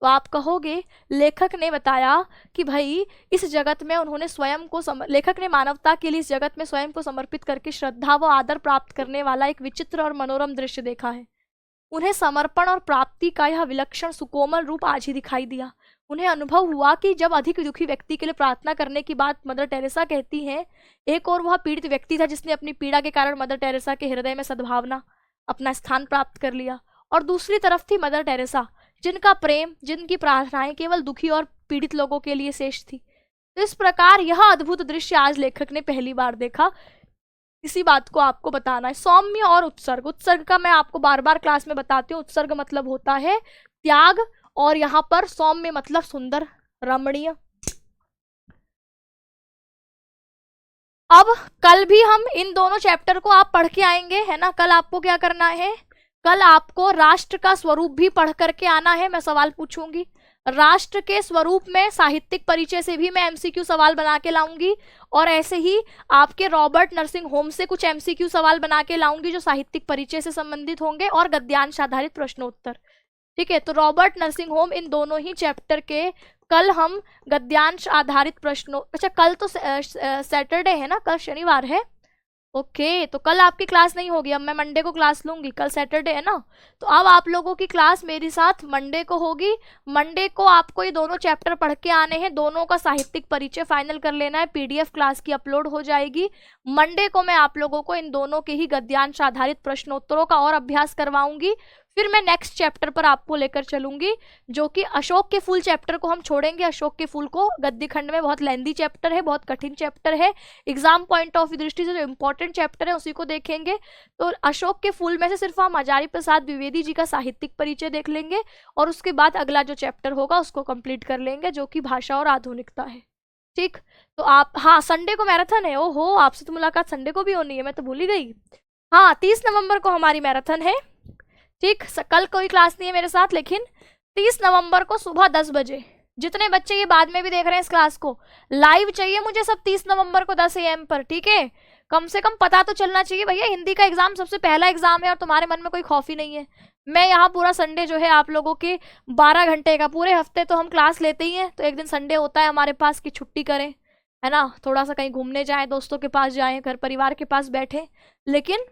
तो आप कहोगे लेखक ने बताया कि भाई इस जगत में उन्होंने स्वयं को लेखक ने मानवता के लिए इस जगत में स्वयं को समर्पित करके श्रद्धा व आदर प्राप्त करने वाला एक विचित्र और मनोरम दृश्य देखा है। उन्हें समर्पण और प्राप्ति का यह विलक्षण सुकोमल रूप आज ही दिखाई दिया। उन्हें अनुभव हुआ कि जब अधिक दुखी व्यक्ति के लिए प्रार्थना करने की बात मदर टेरेसा कहती हैं, एक और वह पीड़ित व्यक्ति था जिसने अपनी पीड़ा के कारण मदर टेरेसा के हृदय में सद्भावना अपना स्थान प्राप्त कर लिया, और दूसरी तरफ थी मदर टेरेसा जिनका प्रेम, जिनकी प्रार्थनाएं केवल दुखी और पीड़ित लोगों के लिए शेष थी। तो इस प्रकार यह अद्भुत दृश्य आज लेखक ने पहली बार देखा। इसी बात को आपको बताना है। सौम्य और उत्सर्ग, उत्सर्ग का मैं आपको बार बार क्लास में बताती हूँ। उत्सर्ग मतलब होता है त्याग, और यहाँ पर सौम्य मतलब सुंदर, रमणीय। अब कल भी हम इन दोनों चैप्टर को आप पढ़ के आएंगे, है ना। कल आपको क्या करना है? कल आपको राष्ट्र का स्वरूप भी पढ़ करके आना है। मैं सवाल पूछूंगी राष्ट्र के स्वरूप में, साहित्यिक परिचय से भी मैं एमसीक्यू सवाल बना के लाऊंगी, और ऐसे ही आपके रॉबर्ट नर्सिंग होम से कुछ एमसीक्यू सवाल बना के लाऊंगी जो साहित्यिक परिचय से संबंधित होंगे, और गद्यांश आधारित प्रश्नोत्तर। ठीक है, तो रॉबर्ट नर्सिंग होम इन दोनों ही चैप्टर के कल हम गद्यांश आधारित प्रश्नों, अच्छा कल तो सैटरडे है ना, कल शनिवार है। ओके, तो कल आपकी क्लास नहीं होगी, अब मैं मंडे को क्लास लूंगी, कल सैटरडे है ना। तो अब आप लोगों की क्लास मेरे साथ मंडे को होगी। मंडे को आपको ये दोनों चैप्टर पढ़ के आने हैं, दोनों का साहित्यिक परिचय फाइनल कर लेना है। पीडीएफ क्लास की अपलोड हो जाएगी। मंडे को मैं आप लोगों को इन दोनों के ही गद्यांश आधारित प्रश्नोत्तरों का और अभ्यास करवाऊंगी। फिर मैं नेक्स्ट चैप्टर पर आपको लेकर चलूंगी, जो कि अशोक के फूल चैप्टर को हम छोड़ेंगे। अशोक के फूल को गद्य खंड में बहुत लेंदी चैप्टर है, बहुत कठिन चैप्टर है, एग्जाम पॉइंट ऑफ व्यू दृष्टि से जो इंपॉर्टेंट चैप्टर है उसी को देखेंगे। तो अशोक के फूल में से सिर्फ हम आचार्य प्रसाद द्विवेदी जी का साहित्यिक परिचय देख लेंगे, और उसके बाद अगला जो चैप्टर होगा उसको कंप्लीट कर लेंगे, जो कि भाषा और आधुनिकता है। ठीक, तो आप, हाँ संडे को मैराथन है। ओहो, आपसे तो मुलाकात संडे को भी होनी है, मैं तो भूल ही गई। हाँ 30 नवंबर को हमारी मैराथन है। ठीक, कल कोई क्लास नहीं है मेरे साथ, लेकिन 30 नवंबर को सुबह 10 बजे, जितने बच्चे ये बाद में भी देख रहे हैं इस क्लास को, लाइव चाहिए मुझे सब 30 नवंबर को 10 AM पर। ठीक है, कम से कम पता तो चलना चाहिए भैया, हिंदी का एग्जाम सबसे पहला एग्जाम है और तुम्हारे मन में कोई खौफ ही नहीं है। मैं यहाँ पूरा संडे जो है आप लोगों के 12 घंटे का, पूरे हफ्ते तो हम क्लास लेते ही हैं, तो एक दिन संडे होता है हमारे पास कि छुट्टी करें, है ना, थोड़ा सा कहीं घूमने जाएं, दोस्तों के पास जाएं, घर परिवार के पास बैठें। लेकिन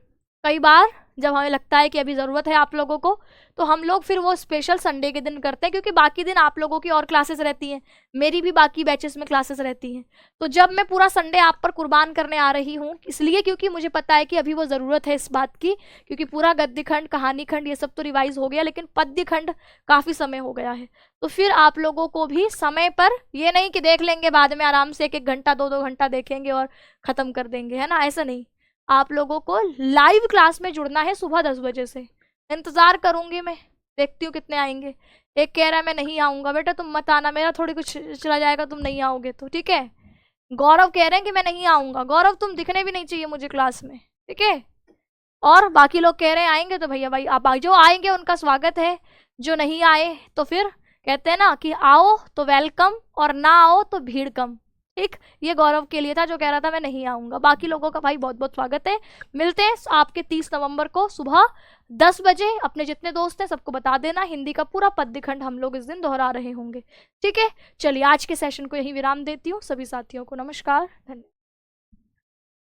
कई बार जब हमें लगता है कि अभी ज़रूरत है आप लोगों को, तो हम लोग फिर वो स्पेशल संडे के दिन करते हैं, क्योंकि बाकी दिन आप लोगों की और क्लासेस रहती हैं, मेरी भी बाकी बैचेस में क्लासेस रहती हैं। तो जब मैं पूरा संडे आप पर कुर्बान करने आ रही हूँ, इसलिए क्योंकि मुझे पता है कि अभी वो ज़रूरत है इस बात की, क्योंकि पूरा गद्य खंड, कहानी खंड, ये सब तो रिवाइज हो गया, लेकिन पद्य खंड काफ़ी समय हो गया है। तो फिर आप लोगों को भी समय पर, ये नहीं कि देख लेंगे बाद में आराम से 1-1 घंटा 2-2 घंटा देखेंगे और ख़त्म कर देंगे, है ना, ऐसा नहीं। आप लोगों को लाइव क्लास में जुड़ना है सुबह 10 बजे से। इंतज़ार करूंगी मैं, देखती हूँ कितने आएंगे। एक कह रहा है मैं नहीं आऊँगा, बेटा तुम मत आना, मेरा थोड़ी कुछ चला जाएगा तुम नहीं आओगे तो, ठीक है। गौरव कह रहे हैं कि मैं नहीं आऊँगा। गौरव तुम दिखने भी नहीं चाहिए मुझे क्लास में, ठीक है। और बाकी लोग कह रहे हैं आएंगे, तो भैया भाई आप जो आएंगे उनका स्वागत है, जो नहीं आए तो फिर कहते हैं ना कि आओ तो वेलकम और ना आओ तो भीड़ कम। ठीक, ये गौरव के लिए था जो कह रहा था मैं नहीं आऊँगा। बाकी लोगों का भाई बहुत बहुत स्वागत है। मिलते हैं आपके 30 नवंबर को सुबह 10 बजे। अपने जितने दोस्त हैं सबको बता देना, हिंदी का पूरा पद्य खंड हम लोग इस दिन दोहरा रहे होंगे। ठीक है, चलिए आज के सेशन को यहीं विराम देती हूँ। सभी साथियों को नमस्कार, धन्यवाद।